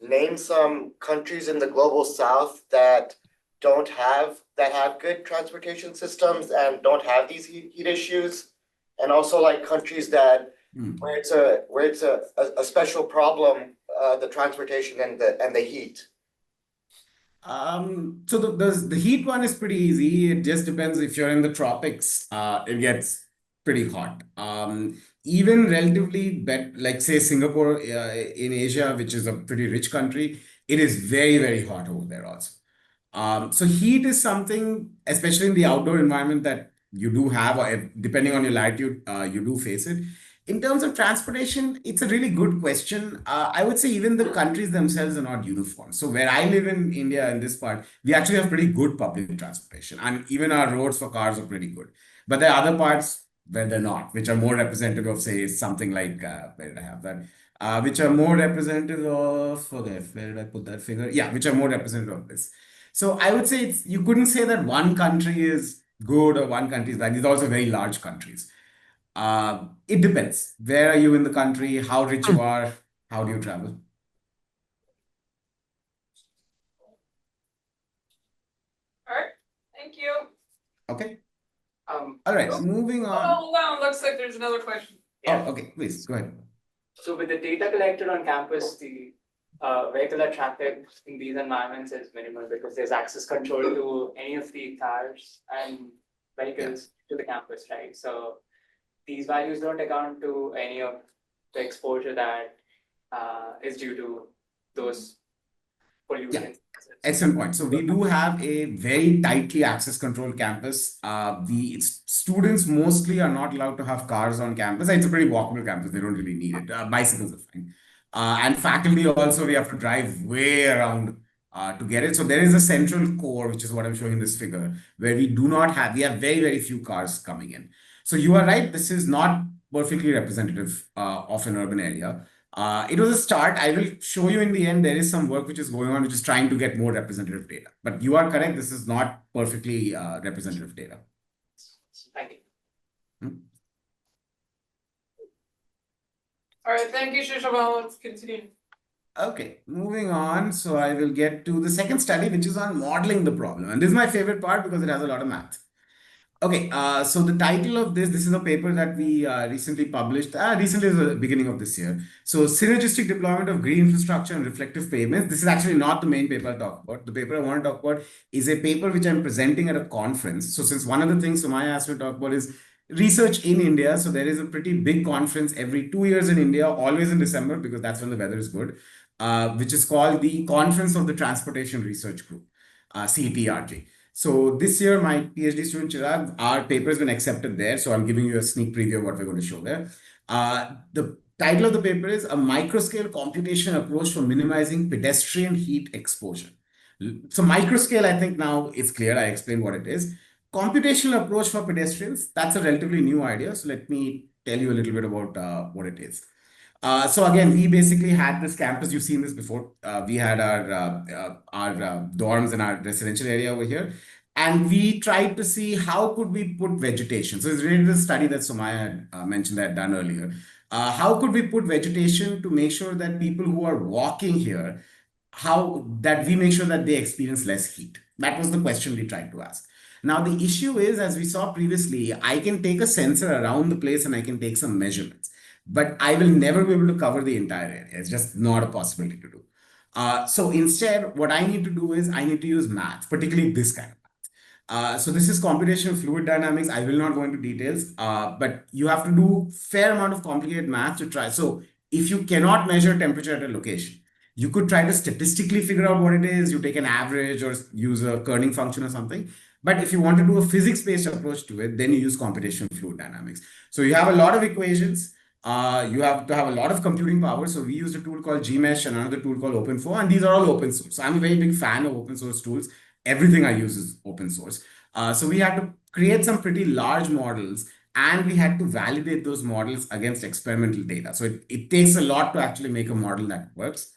name some countries in the global south that have good transportation systems and don't have these heat issues, and also like countries that where it's a special problem, the transportation and the heat. So the heat one is pretty easy. It just depends if you're in the tropics. It gets pretty hot. Even relatively, like say Singapore in Asia, which is a pretty rich country, it is very, very hot over there also. So heat is something, especially in the outdoor environment, that you do have, or depending on your latitude, you do face it. In terms of transportation, it's a really good question. I would say even the countries themselves are not uniform. So where I live in India, in this part, we actually have pretty good public transportation, and even our roads for cars are pretty good. But there are other parts where they're not, which are more representative of, say, something like, where did I have that? Which are more representative of, okay, where did I put that figure? Yeah, which are more representative of this. So I would say you couldn't say that one country is good or one country is bad. These are also very large countries. It depends. Where are you in the country? How rich you are? How do you travel? All right, thank you. Okay. Um, All right. Moving Oh, on. hold on, looks like there's another question. Oh, okay. Please go ahead. So with the data collected on campus, the vehicular traffic in these environments is minimal because there's access control to any of the cars and vehicles to the campus, right? So these values don't account to any of the exposure that is due to those pollutants. Excellent point. So we do have a very tightly access controlled campus. Students mostly are not allowed to have cars on campus. It's a pretty walkable campus. They don't really need it. Bicycles are fine. And faculty also, we have to drive way around to get it. So there is a central core, which is what I'm showing in this figure, where we have very, very few cars coming in. So you are right. This is not perfectly representative of an urban area. It was a start. I will show you in the end. There is some work which is going on, which is trying to get more representative data. But you are correct. This is not perfectly representative data. Thank you. All right, thank you, Sushobhan. Let's continue. Okay, moving on. So I will get to the second study, which is on modeling the problem. And this is my favorite part because it has a lot of math. Okay, so the title of this is a paper that we recently published. Recently is the beginning of this year. So synergistic deployment of green infrastructure and reflective pavements. This is actually not the main paper I'll talk about. The paper I want to talk about is a paper which I'm presenting at a conference. So since one of the things Sumaya asked me to talk about is research in India. So there is a pretty big conference every 2 years in India, always in December, because that's when the weather is good, which is called the Conference of the Transportation Research Group, CETRG. So this year, my PhD student Chirag, our paper has been accepted there. So I'm giving you a sneak preview of what we're going to show there. The title of the paper is A Microscale Computation Approach for Minimizing Pedestrian Heat Exposure. So microscale, I think now it's clear. I explained what it is. Computational approach for pedestrians, that's a relatively new idea. So let me tell you a little bit about what it is. So again, we basically had this campus. You've seen this before. We had our dorms and our residential area over here, and we tried to see how could we put vegetation. So it's related to the study that Sumaya mentioned that I had done earlier. How could we put vegetation to make sure that people who are walking here, how that we make sure that they experience less heat? That was the question we tried to ask. Now, the issue is, as we saw previously, I can take a sensor around the place and I can take some measurements, but I will never be able to cover the entire area. It's just not a possibility to do. So instead, what I need to do is I need to use math, particularly this kind of math. So this is computational fluid dynamics. I will not go into details, but you have to do fair amount of complicated math to try. So if you cannot measure temperature at a location, You could try to statistically figure out what it is. You take an average or use a kerning function or something. But if you want to do a physics-based approach to it, then you use computational fluid dynamics. So you have a lot of equations. You have to have a lot of computing power. So we used a tool called Gmesh and another tool called OpenFlow, and these are all open source. So I'm a very big fan of open source tools. Everything I use is open source. So we had to create some pretty large models, and we had to validate those models against experimental data. So it takes a lot to actually make a model that works.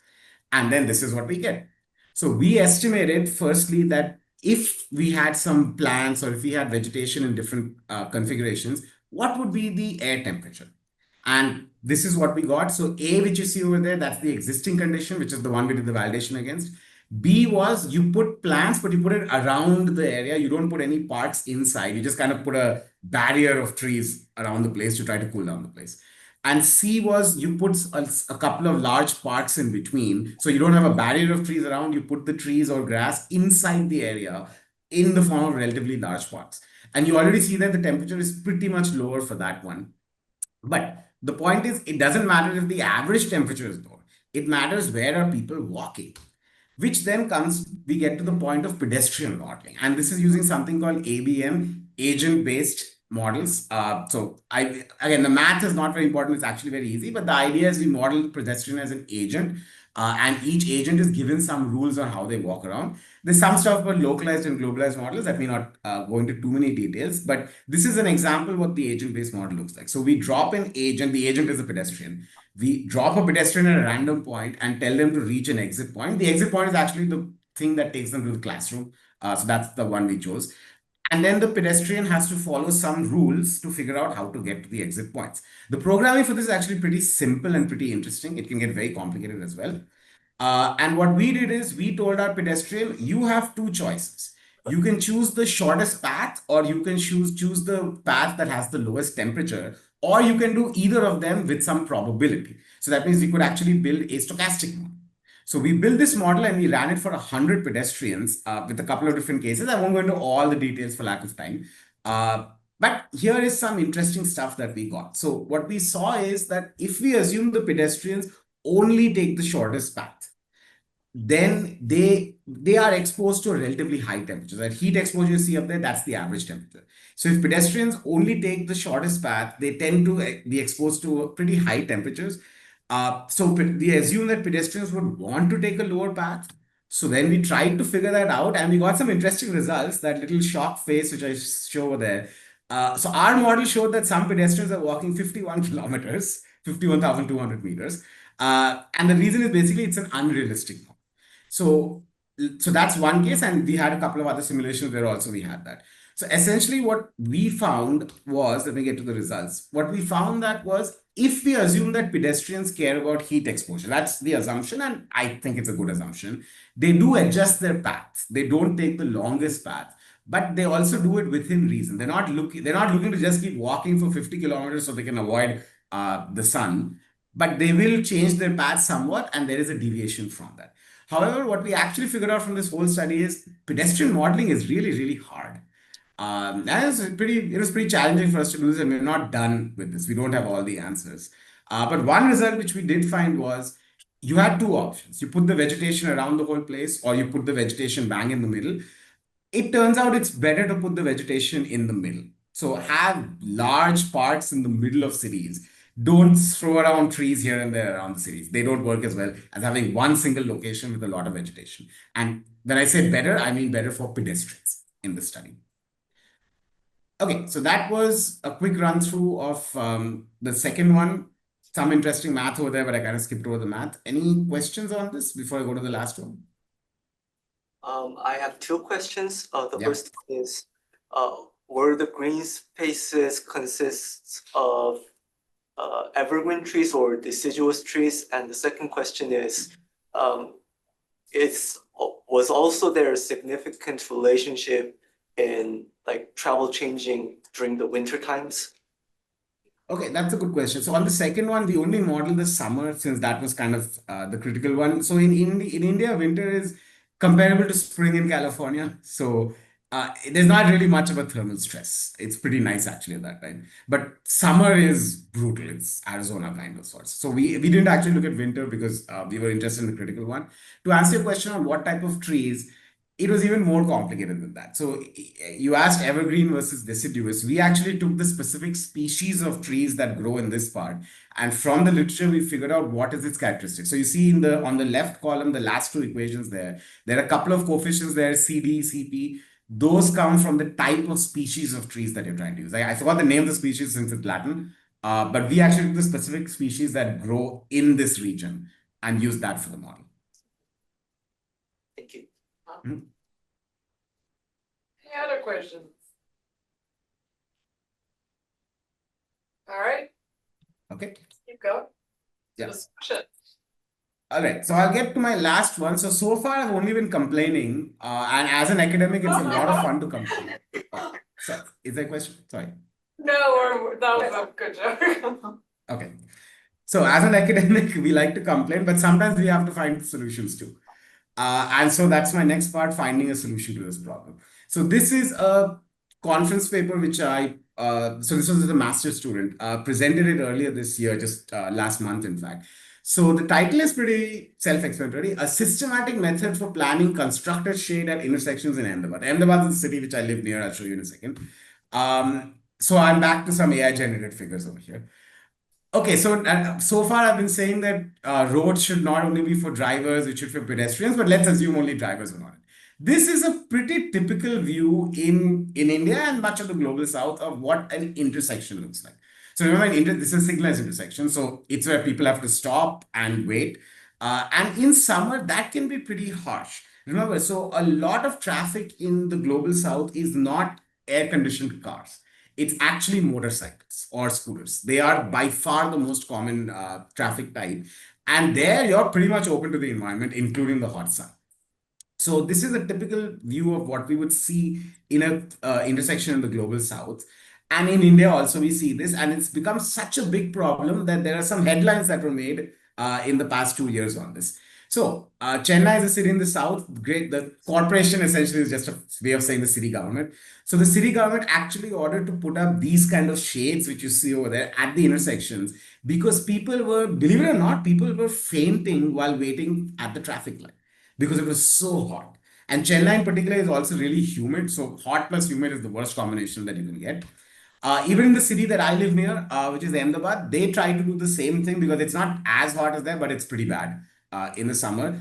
And then this is what we get. So we estimated firstly that if we had some plants or if we had vegetation in different configurations, what would be the air temperature? And this is what we got. So A, which you see over there, that's the existing condition, which is the one we did the validation against. B was you put plants, but you put it around the area. You don't put any parks inside. You just kind of put a barrier of trees around the place to try to cool down the place. And C was you put a couple of large parks in between. So you don't have a barrier of trees around. You put the trees or grass inside the area in the form of relatively large parks. And you already see that the temperature is pretty much lower for that one. But the point is, it doesn't matter if the average temperature is low. It matters where are people walking, which then comes, we get to the point of pedestrian modeling. And this is using something called ABM, agent-based models. Again, the math is not very important. It's actually very easy. But the idea is we model pedestrian as an agent. And each agent is given some rules on how they walk around. There's some stuff about localized and globalized models that may not go into too many details, but this is an example what the agent-based model looks like. So we drop an agent, the agent is a pedestrian. We drop a pedestrian at a random point and tell them to reach an exit point. The exit point is actually the thing that takes them to the classroom. So that's the one we chose. And then the pedestrian has to follow some rules to figure out how to get to the exit points. The programming for this is actually pretty simple and pretty interesting. It can get very complicated as well. And what we did is we told our pedestrian, you have two choices. You can choose the shortest path, or you can choose the path that has the lowest temperature, or you can do either of them with some probability. So that means we could actually build a stochastic model. So we built this model and we ran it for 100 pedestrians with a couple of different cases. I won't go into all the details for lack of time. But here is some interesting stuff that we got. So what we saw is that if we assume the pedestrians only take the shortest path, then they are exposed to a relatively high temperature. That heat exposure you see up there, that's the average temperature. So if pedestrians only take the shortest path, they tend to be exposed to pretty high temperatures. So we assume that pedestrians would want to take a lower path. So then we tried to figure that out, and we got some interesting results. That little shock face, which I show over there. So our model showed that some pedestrians are walking 51 kilometers, 51,200 meters. And the reason is basically it's an unrealistic model. So that's one case, and we had a couple of other simulations where also we had that. So essentially what we found was, let me get to the results. What we found that was, if we assume that pedestrians care about heat exposure, that's the assumption, and I think it's a good assumption, they do adjust their paths. They don't take the longest path, but they also do it within reason. They're not looking to just keep walking for 50 kilometers so they can avoid the sun, but they will change their path somewhat, and there is a deviation from that. However, what we actually figured out from this whole study is pedestrian modeling is really, really hard. It was pretty challenging for us to do this, and we're not done with this. We don't have all the answers. But one result which we did find was you had two options. You put the vegetation around the whole place, or you put the vegetation bang in the middle. It turns out it's better to put the vegetation in the middle. So have large parks in the middle of cities. Don't throw around trees here and there around the cities. They don't work as well as having one single location with a lot of vegetation. And when I say better, I mean better for pedestrians in the study. Okay, so that was a quick run through of the second one. Some interesting math over there, but I kind of skipped over the math. Any questions on this before I go to the last one? I have two questions. The Yeah. first is, were the green spaces consists of evergreen trees or deciduous trees? And the second question is, was also there a significant relationship in like travel changing during the winter times? Okay, that's a good question. So on the second one, we only modeled the summer since that was kind of the critical one. So in India, winter is comparable to spring in California. So there's not really much of a thermal stress. It's pretty nice actually at that time. But summer is brutal. It's Arizona kind of sorts. So we didn't actually look at winter because we were interested in the critical one. To answer your question on what type of trees, it was even more complicated than that. So you asked evergreen versus deciduous. We actually took the specific species of trees that grow in this part, and from the literature we figured out what is its characteristics. So you see in the on the left column, the last two equations there are a couple of coefficients there, CD, CP. Those come from the type of species of trees that you're trying to use. I forgot the name of the species since it's Latin, but we actually took the specific species that grow in this region and use that for the model. Thank you. Mhm. Any other questions? All right, Okay. keep going. Yeah. Discussion. All right, so I'll get to my last one. So far, I've only been complaining, and as an academic, it's a lot of fun to complain. So, is there a question? Sorry. No, that was a good joke. Okay. So, as an academic, we like to complain, but sometimes we have to find solutions too. And so that's my next part, finding a solution to this problem. So this is a conference paper which so this was as a master's student, presented it earlier this year, just last month, in fact. So the title is pretty self-explanatory, a systematic method for planning constructed shade at intersections in Ahmedabad. Ahmedabad is the city which I live near, I'll show you in a second. So I'm back to some AI generated figures over here. Okay, so far I've been saying that roads should not only be for drivers, it should be for pedestrians, but let's assume only drivers are on it. This is a pretty typical view in India and much of the global south of what an intersection looks like. So remember, this is a signalized intersection, so it's where people have to stop and wait. And in summer, that can be pretty harsh. Remember, so a lot of traffic in the global south is not air-conditioned cars. It's actually motorcycles or scooters. They are by far the most common traffic type. And there you're pretty much open to the environment, including the hot sun. So this is a typical view of what we would see in a intersection in the global south. And in India also we see this, and it's become such a big problem that there are some headlines that were made in the past 2 years on this. So Chennai is a city in the south. Great. The corporation essentially is just a way of saying the city government. So the city government actually ordered to put up these kind of shades, which you see over there at the intersections, because people were, believe it or not, people were fainting while waiting at the traffic light because it was so hot. And Chennai in particular is also really humid. So hot plus humid is the worst combination that you can get. Even in the city that I live near, which is Ahmedabad, they try to do the same thing because it's not as hot as there, but it's pretty bad in the summer.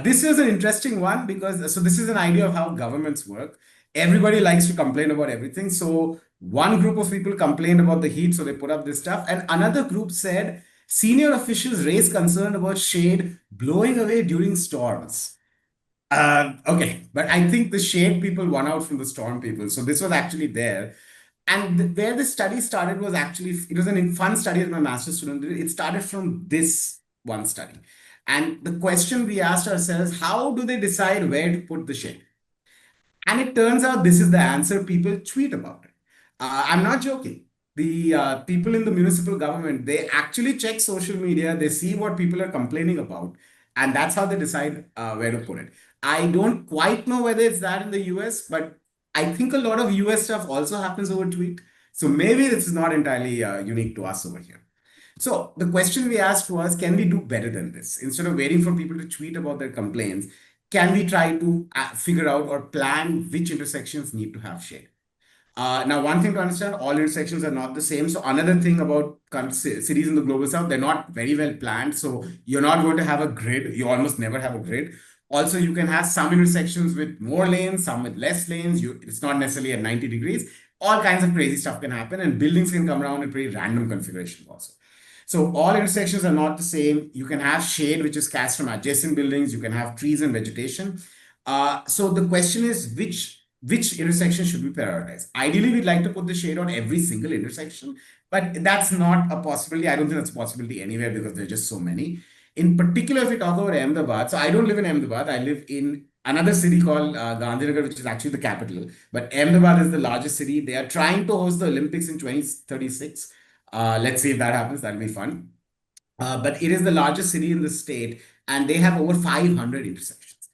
This is an interesting one because, so this is an idea of how governments work. Everybody likes to complain about everything. So one group of people complained about the heat, so they put up this stuff. And another group said, senior officials raised concern about shade blowing away during storms. Okay, but I think the shade people won out from the storm people. So this was actually there. And where the study started was actually, it was a fun study as my master's student did. It started from this one study. And the question we asked ourselves, how do they decide where to put the shade? And it turns out this is the answer. People tweet about it. I'm not joking. The people in the municipal government, they actually check social media, they see what people are complaining about, and that's how they decide where to put it. I don't quite know whether it's that in the US, but I think a lot of US stuff also happens over tweet. So maybe this is not entirely unique to us over here. So the question we asked was, can we do better than this? Instead of waiting for people to tweet about their complaints, can we try to figure out or plan which intersections need to have shade? Now, one thing to understand, all intersections are not the same. So another thing about cities in the global south, they're not very well planned. So you're not going to have a grid. You almost never have a grid. Also, you can have some intersections with more lanes, some with less lanes. It's not necessarily at 90 degrees. All kinds of crazy stuff can happen, and buildings can come around in pretty random configurations also. So all intersections are not the same. You can have shade, which is cast from adjacent buildings. You can have trees and vegetation. So the question is, which intersection should we prioritize? Ideally, we'd like to put the shade on every single intersection, but that's not a possibility. I don't think that's a possibility anywhere because there are just so many. In particular, if we talk about Ahmedabad, so I don't live in Ahmedabad. I live in another city called Gandhinagar, which is actually the capital. But Ahmedabad is the largest city. They are trying to host the Olympics in 2036. Let's see if that happens. That'll be fun. But it is the largest city in the state, and they have over 500 intersections.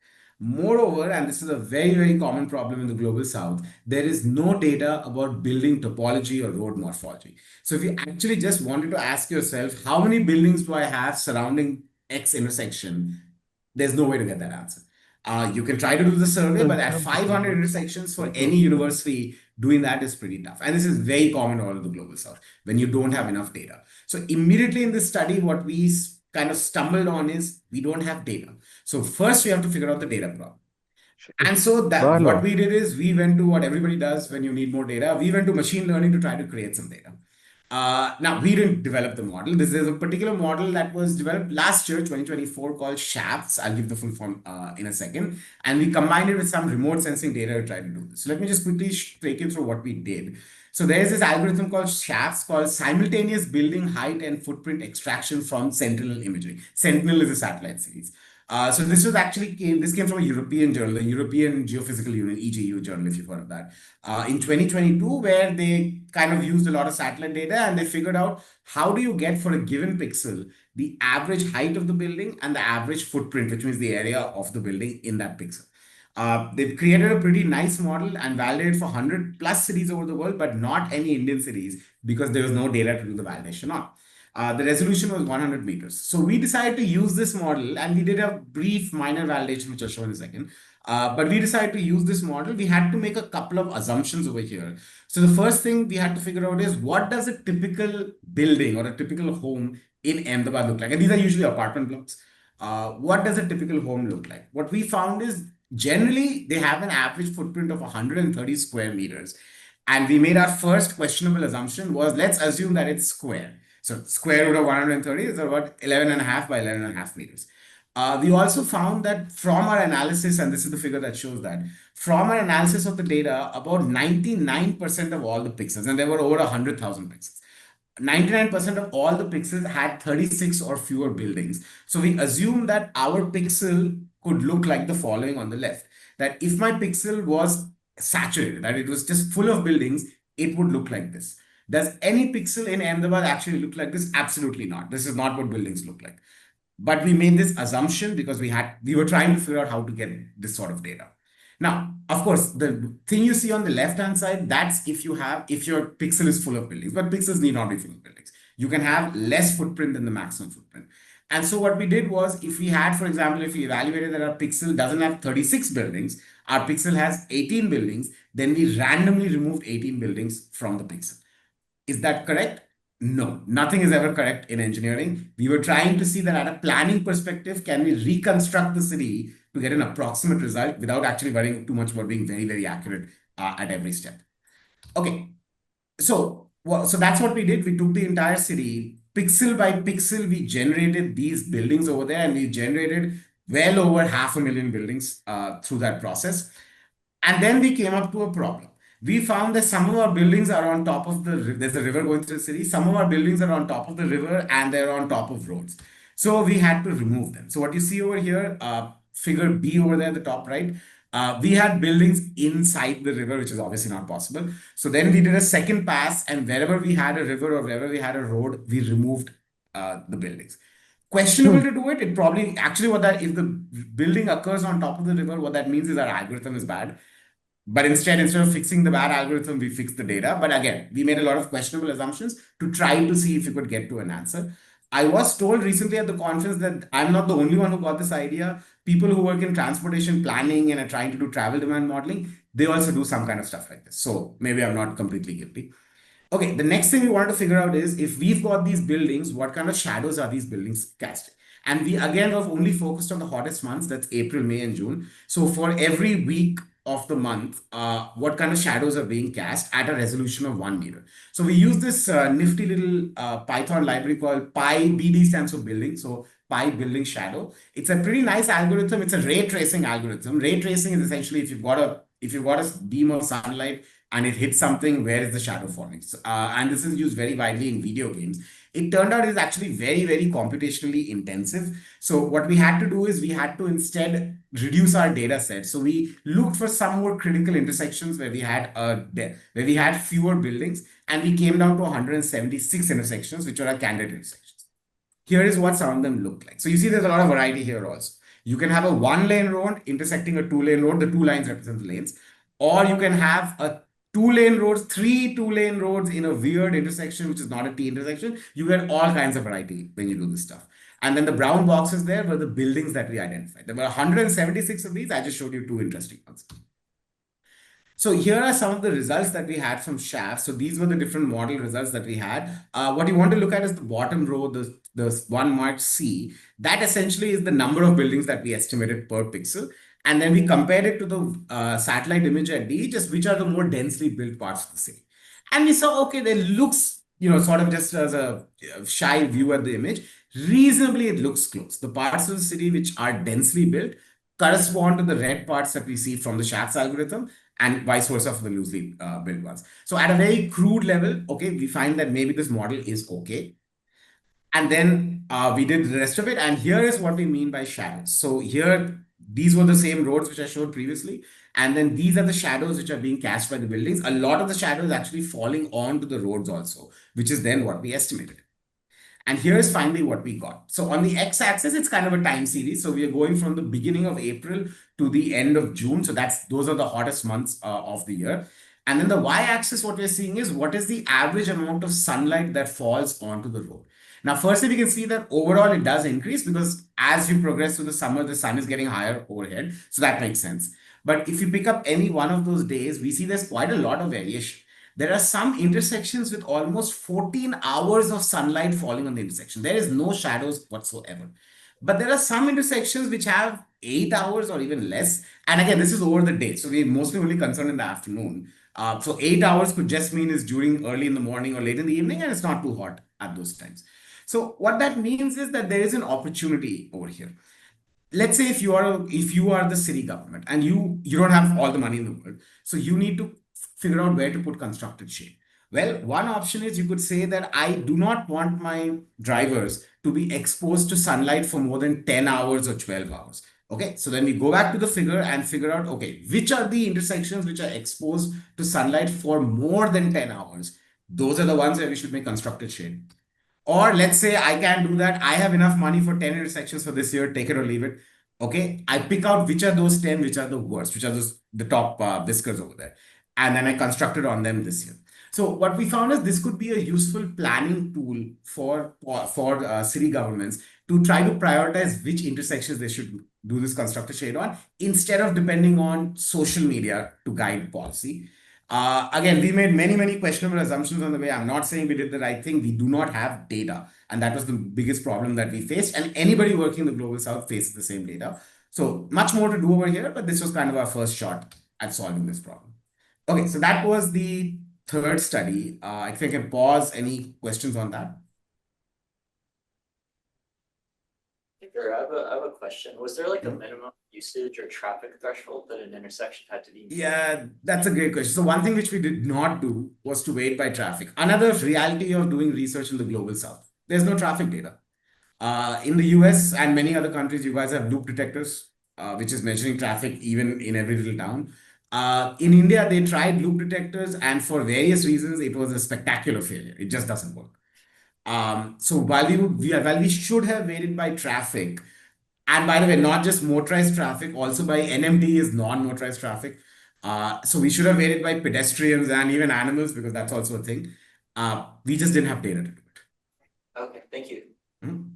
Moreover, and this is a very, very common problem in the global south, there is no data about building topology or road morphology. So if you actually just wanted to ask yourself, how many buildings do I have surrounding X intersection? There's no way to get that answer. You can try to do the survey, but at 500 intersections for any university, doing that is pretty tough. And this is very common all over the global south when you don't have enough data. So immediately in this study, what we kind of stumbled on is we don't have data. So first we have to figure out the data problem. And so that what we did is we went to what everybody does when you need more data. We went to machine learning to try to create some data. Now, we didn't develop the model. This is a particular model that was developed last year, 2024, called SHAPS. I'll give the full form in a second. And we combined it with some remote sensing data to try to do this. So let me just quickly take you through what we did. So there's this algorithm called SHAPS called Simultaneous Building Height and Footprint Extraction from Sentinel Imagery. Sentinel is a satellite series. So this came from a European journal, the European Geophysical Union, EGU journal, if you've heard of that, in 2022, where they kind of used a lot of satellite data and they figured out how do you get for a given pixel the average height of the building and the average footprint, which means the area of the building in that pixel. They've created a pretty nice model and validated for 100 plus cities over the world, but not any Indian cities because there was no data to do the validation on. The resolution was 100 meters. So we decided to use this model and we did a brief minor validation, which I'll show in a second. But we decided to use this model. We had to make a couple of assumptions over here. So the first thing we had to figure out is what does a typical building or a typical home in Ahmedabad look like? And these are usually apartment blocks. What does a typical home look like? What we found is generally they have an average footprint of 130 square meters. And we made our first questionable assumption was let's assume that it's square. So square root of 130 is about 11.5 by 11.5 meters. We also found that from our analysis, and this is the figure that shows that, from our analysis of the data, about 99% of all the pixels, and there were over 100,000 pixels, 99% of all the pixels had 36 or fewer buildings. So we assume that our pixel could look like the following on the left. That if my pixel was saturated, that it was just full of buildings, it would look like this. Does any pixel in Ahmedabad actually look like this? Absolutely not. This is not what buildings look like. But we made this assumption because we were trying to figure out how to get this sort of data. Now, of course, the thing you see on the left-hand side, that's if your pixel is full of buildings, but pixels need not be full of buildings. You can have less footprint than the maximum footprint. And so what we did was if we had, for example, if we evaluated that our pixel doesn't have 36 buildings, our pixel has 18 buildings, then we randomly removed 18 buildings from the pixel. Is that correct? No, nothing is ever correct in engineering. We were trying to see that at a planning perspective, can we reconstruct the city to get an approximate result without actually worrying too much about being very, very accurate at every step. Okay, so that's what we did. We took the entire city, pixel by pixel, we generated these buildings over there and we generated well over 500,000 buildings through that process. And then we came up to a problem. We found that some of our buildings are on top of there's a river going through the city. Some of our buildings are on top of the river and they're on top of roads. So we had to remove them. So what you see over here, figure B over there at the top right, we had buildings inside the river, which is obviously not possible. So then we did a second pass and wherever we had a river or wherever we had a road, we removed the buildings. Questionable to do it. It probably, actually if the building occurs on top of the river, what that means is our algorithm is bad. But instead of fixing the bad algorithm, we fixed the data. But again, we made a lot of questionable assumptions to try to see if we could get to an answer. I was told recently at the conference that I'm not the only one who got this idea. People who work in transportation planning and are trying to do travel demand modeling, they also do some kind of stuff like this. So maybe I'm not completely guilty. Okay, the next thing we wanted to figure out is if we've got these buildings, what kind of shadows are these buildings casting? And we again have only focused on the hottest months, that's April, May, and June. So for every week of the month, what kind of shadows are being cast at a resolution of 1 meter. So we use this nifty little Python library called BD stands for building. So Pi building shadow. It's a pretty nice algorithm. It's a ray tracing algorithm. Ray tracing is essentially if you've got a beam of sunlight and it hits something, where is the shadow forming? So, and this is used very widely in video games. It turned out it's actually very, very computationally intensive. So what we had to do is we had to instead reduce our data set. So we looked for some more critical intersections where we had fewer buildings, and we came down to 176 intersections, which are our candidate intersections. Here is what some of them look like. So you see there's a lot of variety here also. You can have a one-lane road intersecting a two-lane road. The two lines represent the lanes. Or you can have a two-lane roads, three two-lane roads in a weird intersection, which is not a T intersection. You get all kinds of variety when you do this stuff. And then the brown boxes there were the buildings that we identified. There were 176 of these. I just showed you two interesting ones. So here are some of the results that we had from SHAF. So these were the different model results that we had. What you want to look at is the bottom row, the one marked C. That essentially is the number of buildings that we estimated per pixel. And then we compared it to the satellite image at D, just which are the more densely built parts of the city. And we saw, okay, there looks, sort of just as a shy view at the image, reasonably it looks close. The parts of the city which are densely built correspond to the red parts that we see from the SHAF's algorithm, and vice versa for the loosely built ones. So at a very crude level, okay, we find that maybe this model is okay. And then we did the rest of it. And here is what we mean by shadows. So here, these were the same roads which I showed previously. And then these are the shadows which are being cast by the buildings. A lot of the shadows actually falling onto the roads also, which is then what we estimated. And here's finally what we got. So on the x-axis, it's kind of a time series. So we are going from the beginning of April to the end of June. So those are the hottest months of the year. And then the y-axis, what we're seeing is what is the average amount of sunlight that falls onto the road. Now, firstly, we can see that overall it does increase because as you progress through the summer, the sun is getting higher overhead. So that makes sense. But if you pick up any one of those days, we see there's quite a lot of variation. There are some intersections with almost 14 hours of sunlight falling on the intersection. There is no shadows whatsoever. But there are some intersections which have 8 hours or even less. And again, this is over the day. So we're mostly only concerned in the afternoon. So 8 hours could just mean it's during early in the morning or late in the evening, and it's not too hot at those times. So what that means is that there is an opportunity over here. Let's say if you are the city government and you don't have all the money in the world, so you need to figure out where to put constructed shade. Well, one option is you could say that I do not want my drivers to be exposed to sunlight for more than 10 hours or 12 hours. Okay, so then we go back to the figure and figure out, okay, which are the intersections which are exposed to sunlight for more than 10 hours? Those are the ones where we should make constructed shade. Or let's say I can't do that. I have enough money for 10 intersections for this year, take it or leave it. Okay, I pick out which are those 10, which are the worst, which are the top whiskers over there. And then I constructed on them this year. So what we found is this could be a useful planning tool for city governments to try to prioritize which intersections they should do this constructed shade on instead of depending on social media to guide policy. Again, we made many questionable assumptions on the way. I'm not saying we did the right thing. We do not have data. And that was the biggest problem that we faced. And anybody working in the Global South faces the same data. So much more to do over here, but this was kind of our first shot at solving this problem. Okay, so that was the third study. I think I can pause. Any questions on that? Sure, I have a question. Was there like a minimum usage or traffic threshold that an intersection had to be? Yeah, that's a great question. So one thing which we did not do was to wait by traffic. Another reality of doing research in the Global South. There's no traffic data. In the US and many other countries, you guys have loop detectors, which is measuring traffic even in every little town. In India, they tried loop detectors, and for various reasons, it was a spectacular failure. It just doesn't work. So while we should have waited by traffic, and by the way, not just motorized traffic, also by NMT is non-motorized traffic. So we should have waited by pedestrians and even animals because that's also a thing. We just didn't have data to do it. Okay, thank you. Mhm.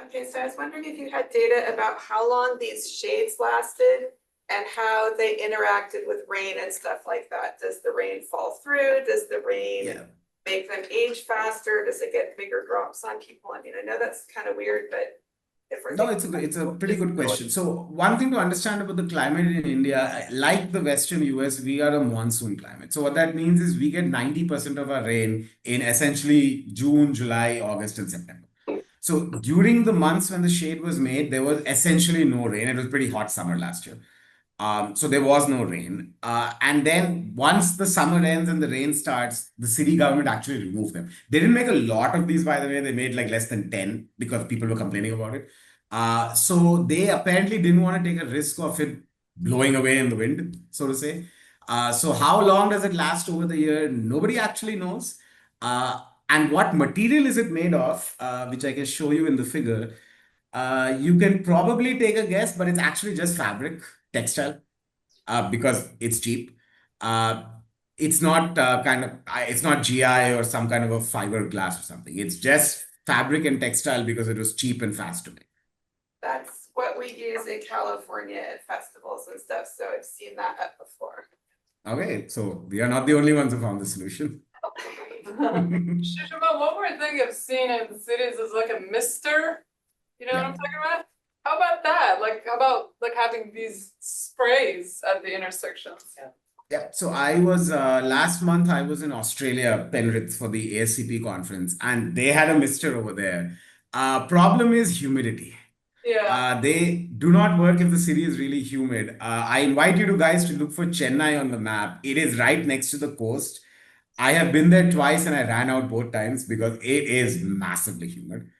Okay, so I was wondering if you had data about how long these shades lasted and how they interacted with rain and stuff like that. Does the rain fall through? Does the rain Yeah. make them age faster? Does it get bigger drops on people? I mean, I know that's kind of weird, but if we're No, thinking it's a about pretty good question. So one thing to understand about the climate in India, like the Western US, we are a monsoon climate. So what that means is we get 90% of our rain in essentially June, July, August, and September. So during the months when the shade was made, there was essentially no rain. It was pretty hot summer last year. So there was no rain. And then once the summer ends and the rain starts, the city government actually removed them. They didn't make a lot of these, by the way. They made like less than 10 because people were complaining about it. So they apparently didn't want to take a risk of it blowing away in the wind, so to say. So how long does it last over the year? Nobody actually knows. And what material is it made of, which I can show you in the figure. You can probably take a guess, but it's actually just fabric, textile, because it's cheap. Uh, it's not it's not GI or some kind of a fiberglass or something. It's just fabric and textile because it was cheap and fast to make. That's what we use in California at festivals and stuff, so I've seen that up before. Okay, so we are not the only ones who found the solution. Sushobhan, one more thing I've seen in cities is like a mister. You know what I'm talking about? How about that? Like, how about like having these sprays at the intersections? Yeah, so I was last month I was in Australia, Penrith for the ASCP conference, and they had a mister over there. Problem is humidity. Yeah. They do not work if the city is really humid. I invite you to guys to look for Chennai on the map. It is right next to the coast. I have been there twice and I ran out both times because it is massively humid.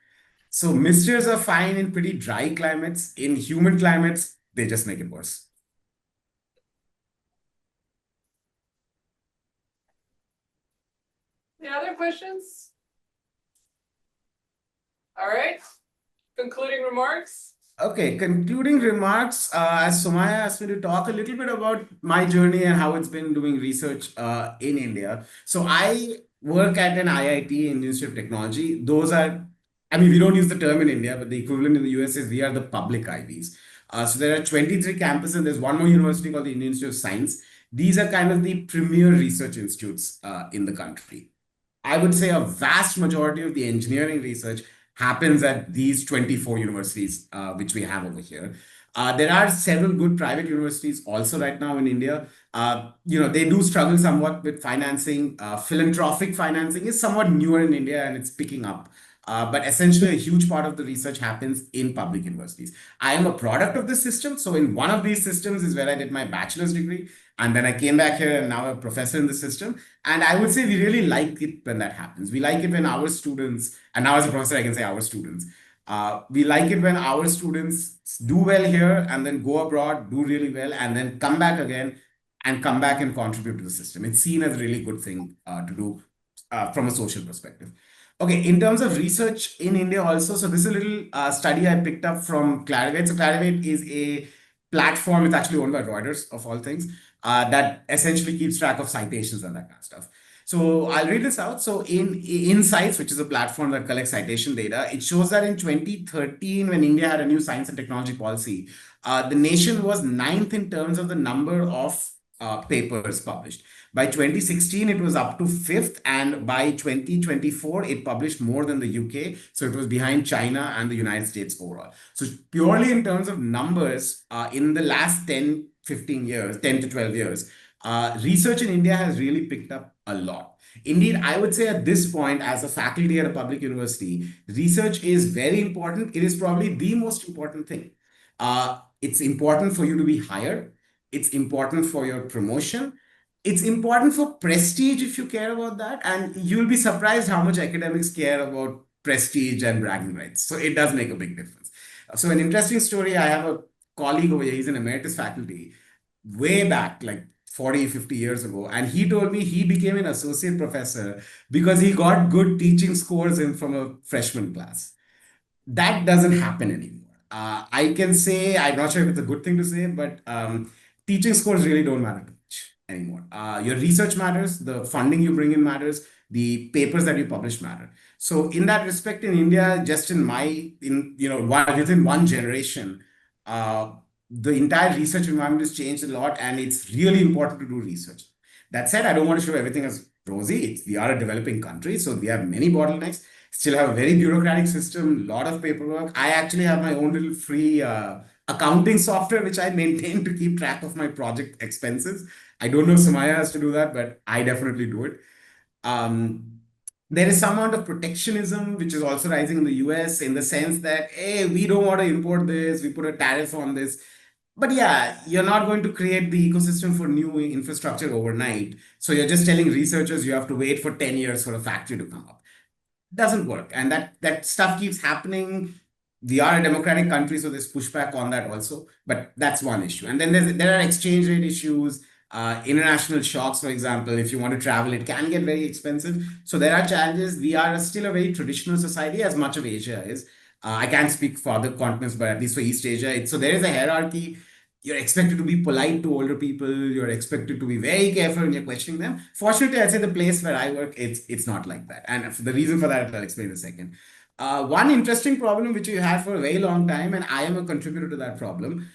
So misters are fine in pretty dry climates. In humid climates, they just make it worse. Any other questions? All right. Concluding remarks? Okay, concluding remarks. As Somaya asked me to talk a little bit about my journey and how it's been doing research in India. So I work at an IIT, Institute of Technology. I mean, we don't use the term in India, but the equivalent in the US is we are the public IVs. So there are 23 campuses, and there's one more university called the Indian Institute of Science. These are kind of the premier research institutes in the country. I would say a vast majority of the engineering research happens at these 24 universities, which we have over here. There are several good private universities also right now in India. They do struggle somewhat with financing. Philanthropic financing is somewhat newer in India and it's picking up. But essentially, a huge part of the research happens in public universities. I am a product of this system. So, in one of these systems is where I did my bachelor's degree. And then I came back here and now I'm a professor in the system. And I would say we really like it when that happens. We like it when our students, and now as a professor, I can say our students, we like it when our students do well here and then go abroad, do really well, and then come back again and come back and contribute to the system. It's seen as a really good thing to do from a social perspective. Okay, in terms of research in India also, so this is a little study I picked up from Clarivate. So Clarivate is a platform, it's actually owned by Reuters of all things, that essentially keeps track of citations and that kind of stuff. So I'll read this out. So in Insights, which is a platform that collects citation data, it shows that in 2013, when India had a new science and technology policy, the nation was ninth in terms of the number of papers published. By 2016, it was up to fifth, and by 2024, it published more than the UK. So it was behind China and the United States overall. So purely in terms of numbers, in the last 10, 15 years, 10 to 12 years, research in India has really picked up a lot. Indeed, I would say at this point, as a faculty at a public university, research is very important. It is probably the most important thing. It's important for you to be hired. It's important for your promotion. It's important for prestige if you care about that. And you'll be surprised how much academics care about prestige and bragging rights. So it does make a big difference. So an interesting story, I have a colleague over here, he's an emeritus faculty, way back, like 40, 50 years ago. And he told me he became an associate professor because he got good teaching scores in from a freshman class. That doesn't happen anymore. I can say, I'm not sure if it's a good thing to say, but teaching scores really don't matter too much anymore. Your research matters, the funding you bring in matters, the papers that you publish matter. So in that respect, in India, just within one generation, the entire research environment has changed a lot, and it's really important to do research. That said, I don't want to show everything as rosy. We are a developing country, so we have many bottlenecks. Still have a very bureaucratic system, a lot of paperwork. I actually have my own little free accounting software, which I maintain to keep track of my project expenses. I don't know if Samaya has to do that, but I definitely do it. There is some amount of protectionism, which is also rising in the US in the sense that, hey, we don't want to import this, we put a tariff on this. But yeah, you're not going to create the ecosystem for new infrastructure overnight. So you're just telling researchers you have to wait for 10 years for a factory to come up. Doesn't work. And that stuff keeps happening. We are a democratic country, so there's pushback on that also. But that's one issue. And then there are exchange rate issues, international shocks, for example. If you want to travel, it can get very expensive. So there are challenges. We are still a very traditional society, as much of Asia is. I can't speak for other continents, but at least for East Asia, so there is a hierarchy. You're expected to be polite to older people. You're expected to be very careful when you're questioning them. Fortunately, I'd say the place where I work, it's not like that. And the reason for that, I'll explain in a second. One interesting problem which we had for a very long time, and I am a contributor to that problem,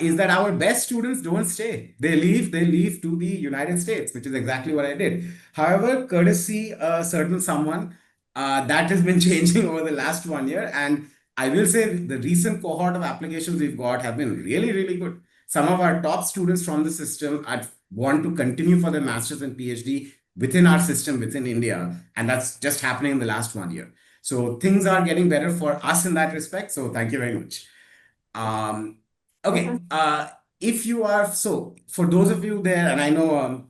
is that our best students don't stay. They leave to the United States, which is exactly what I did. However, courtesy a certain someone, that has been changing over the last 1 year. And I will say the recent cohort of applications we've got have been really, really good. Some of our top students from the system want to continue for their master's and PhD within our system, within India. And that's just happening in the last 1 year. So things are getting better for us in that respect. So thank you very much. Okay. If you are, so for those of you there, and I know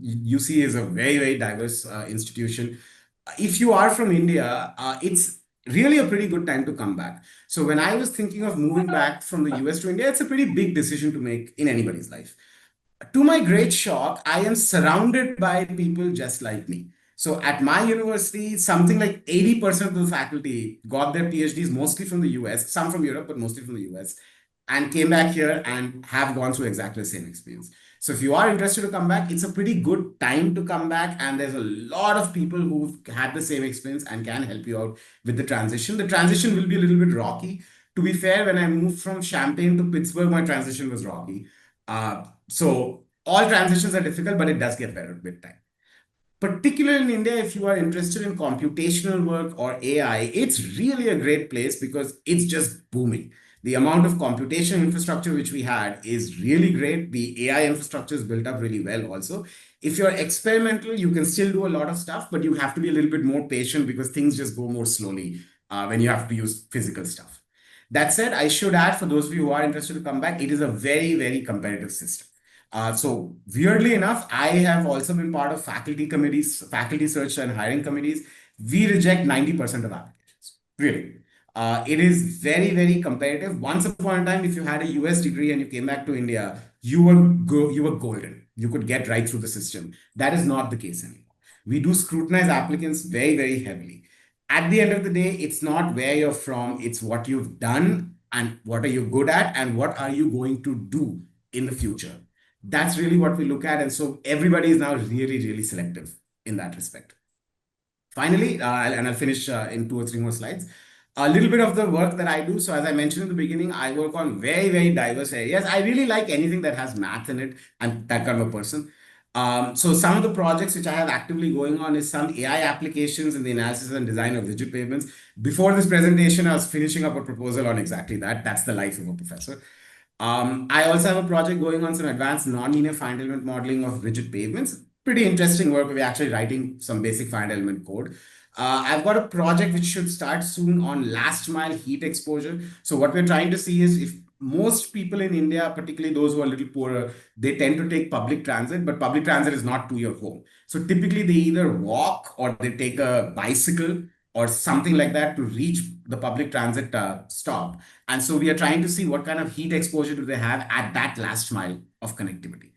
UC is a very, very diverse institution. If you are from India, it's really a pretty good time to come back. So when I was thinking of moving back from the US to India, it's a pretty big decision to make in anybody's life. To my great shock, I am surrounded by people just like me. So at my university, something like 80% of the faculty got their PhDs mostly from the US, some from Europe, but mostly from the US, and came back here and have gone through exactly the same experience. So if you are interested to come back, it's a pretty good time to come back. And there's a lot of people who've had the same experience and can help you out with the transition. The transition will be a little bit rocky. To be fair, when I moved from Champaign to Pittsburgh, my transition was rocky. So all transitions are difficult, but it does get better with time. Particularly in India, if you are interested in computational work or AI, it's really a great place because it's just booming. The amount of computation infrastructure which we had is really great. The AI infrastructure is built up really well also. If you're experimental, you can still do a lot of stuff, but you have to be a little bit more patient because things just go more slowly when you have to use physical stuff. That said, I should add, for those of you who are interested to come back, it is a very, very competitive system. So weirdly enough, I have also been part of faculty committees, faculty search and hiring committees. We reject 90% of applications, really. It is very, very competitive. Once upon a time, if you had a US degree and you came back to India, you were golden. You could get right through the system. That is not the case anymore. We do scrutinize applicants very, very heavily. At the end of the day, it's not where you're from, it's what you've done and what are you good at and what are you going to do in the future. That's really what we look at. And so everybody is now really, really selective in that respect. Finally, and I'll finish in 2 or 3 more slides. A little bit of the work that I do. So as I mentioned in the beginning, I work on very, very diverse areas. I really like anything that has math in it. I'm that kind of a person. So some of the projects which I have actively going on is some AI applications in the analysis and design of rigid pavements. Before this presentation, I was finishing up a proposal on exactly that. That's the life of a professor. I also have a project going on some advanced nonlinear finite element modeling of rigid pavements. Pretty interesting work. We're actually writing some basic finite element code. I've got a project which should start soon on last mile heat exposure. So what we're trying to see is if most people in India, particularly those who are a little poorer, they tend to take public transit, but public transit is not to your home. So typically they either walk or they take a bicycle or something like that to reach the public transit stop. And so we are trying to see what kind of heat exposure do they have at that last mile of connectivity.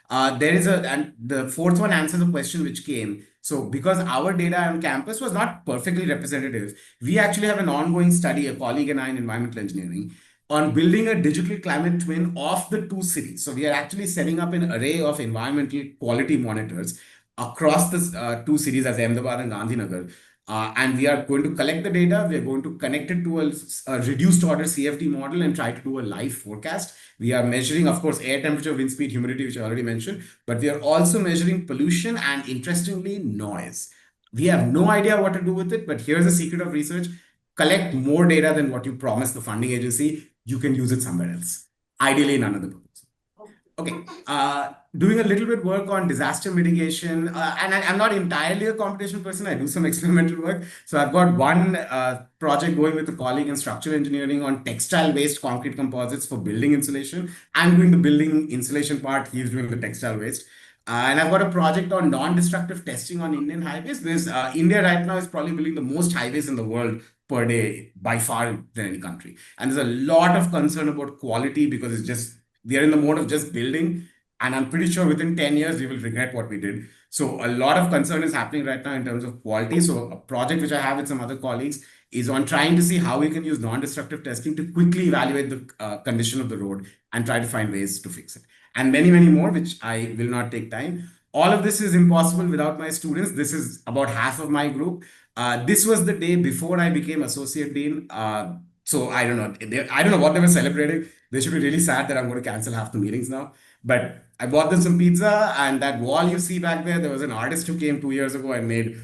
And the fourth one answers the question which came. So because our data on campus was not perfectly representative, we actually have an ongoing study, a colleague and I in environmental engineering, on building a digital climate twin of the 2 cities. So we are actually setting up an array of environmental quality monitors across the 2 cities as Ahmedabad and Gandhinagar. And we are going to collect the data. We are going to connect it to a reduced order CFD model and try to do a live forecast. We are measuring, of course, air temperature, wind speed, humidity, which I already mentioned, but we are also measuring pollution and, interestingly, noise. We have no idea what to do with it, but here's the secret of research. Collect more data than what you promised the funding agency. You can use it somewhere else, ideally in another proposal. Okay, doing a little bit work on disaster mitigation, and I'm not entirely a computational person. I do some experimental work. So I've got one project going with a colleague in structural engineering on textile-based concrete composites for building insulation. I'm doing the building insulation part. He's doing the textile waste. And I've got a project on non-destructive testing on Indian highways. Because India right now is probably building the most highways in the world per day by far than any country. And there's a lot of concern about quality because it's just we are in the mode of just building, and I'm pretty sure within 10 years, we will regret what we did. So a lot of concern is happening right now in terms of quality. So a project which I have with some other colleagues is on trying to see how we can use non-destructive testing to quickly evaluate the condition of the road and try to find ways to fix it. And many, many more, which I will not take time. All of this is impossible without my students. This is about half of my group. This was the day before I became associate dean. So I don't know. I don't know what they were celebrating. They should be really sad that I'm going to cancel half the meetings now. But I bought them some pizza, and that wall you see back there was an artist who came 2 years ago and made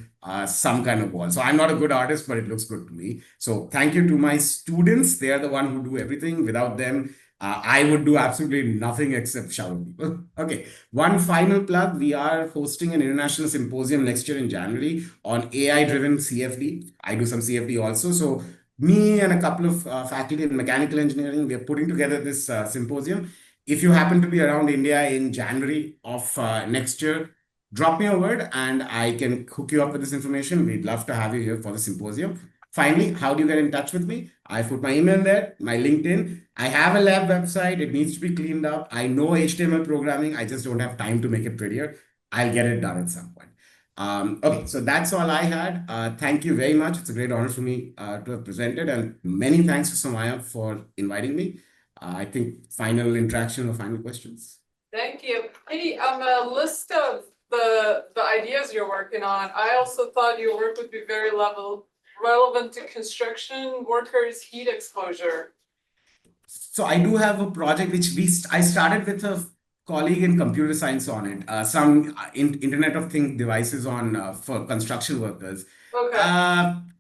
some kind of wall. So I'm not a good artist, but it looks good to me. So thank you to my students. They are the one who do everything. Without them, I would do absolutely nothing except shout at people. Okay, one final plug. We are hosting an international symposium next year in January on AI-driven CFD. I do some CFD also. So me and a couple of faculty in mechanical engineering, we are putting together this symposium. If you happen to be around India in January of next year, drop me a word and I can hook you up with this information. We'd love to have you here for the symposium. Finally, how do you get in touch with me? I put my email there, my LinkedIn. I have a lab website. It needs to be cleaned up. I know HTML programming. I just don't have time to make it prettier. I'll get it done at some point. Okay, so that's all I had. Thank you very much. It's a great honor for me to have presented, and many thanks to Samaya for inviting me. I think final interaction or final questions. Thank you. Hey, on the list of the ideas you're working on, I also thought your work would be very relevant to construction workers' heat exposure. So I do have a project which I started with a colleague in computer science on it, some Internet of Things devices on for construction workers. Okay.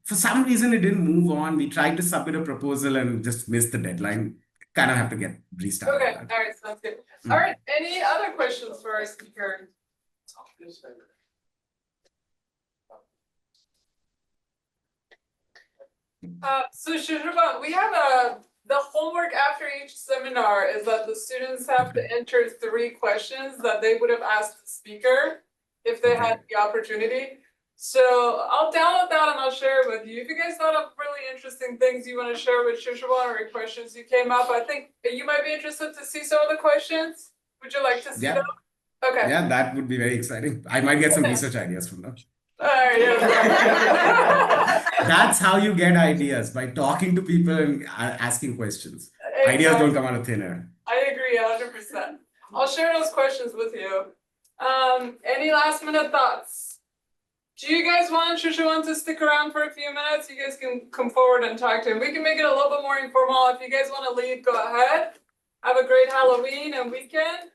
For some reason, it didn't move on. We tried to submit a proposal and just missed the deadline. Kind of have to get restarted. Okay, all right, sounds good. All right, any other questions for our speaker? So Sushobhan, we have the homework after each seminar is that the students have to enter 3 questions that they would have asked the speaker if they had the opportunity. So I'll download that and I'll share it with you. If you guys thought of really interesting things you want to share with Sushobhan or questions you came up, I think you might be interested to see some of the questions. Would you like to see them? Okay. Yeah, that would be very exciting. I might get some research ideas from them. That's how you get ideas, by talking to people and asking questions. Exactly. Ideas don't come out of thin air. I agree 100%. I'll share those questions with you. Any last minute thoughts? Do you guys want Sushobhan to stick around for a few minutes? You guys can come forward and talk to him. We can make it a little bit more informal. If you guys want to leave, go ahead. Have a great Halloween and weekend.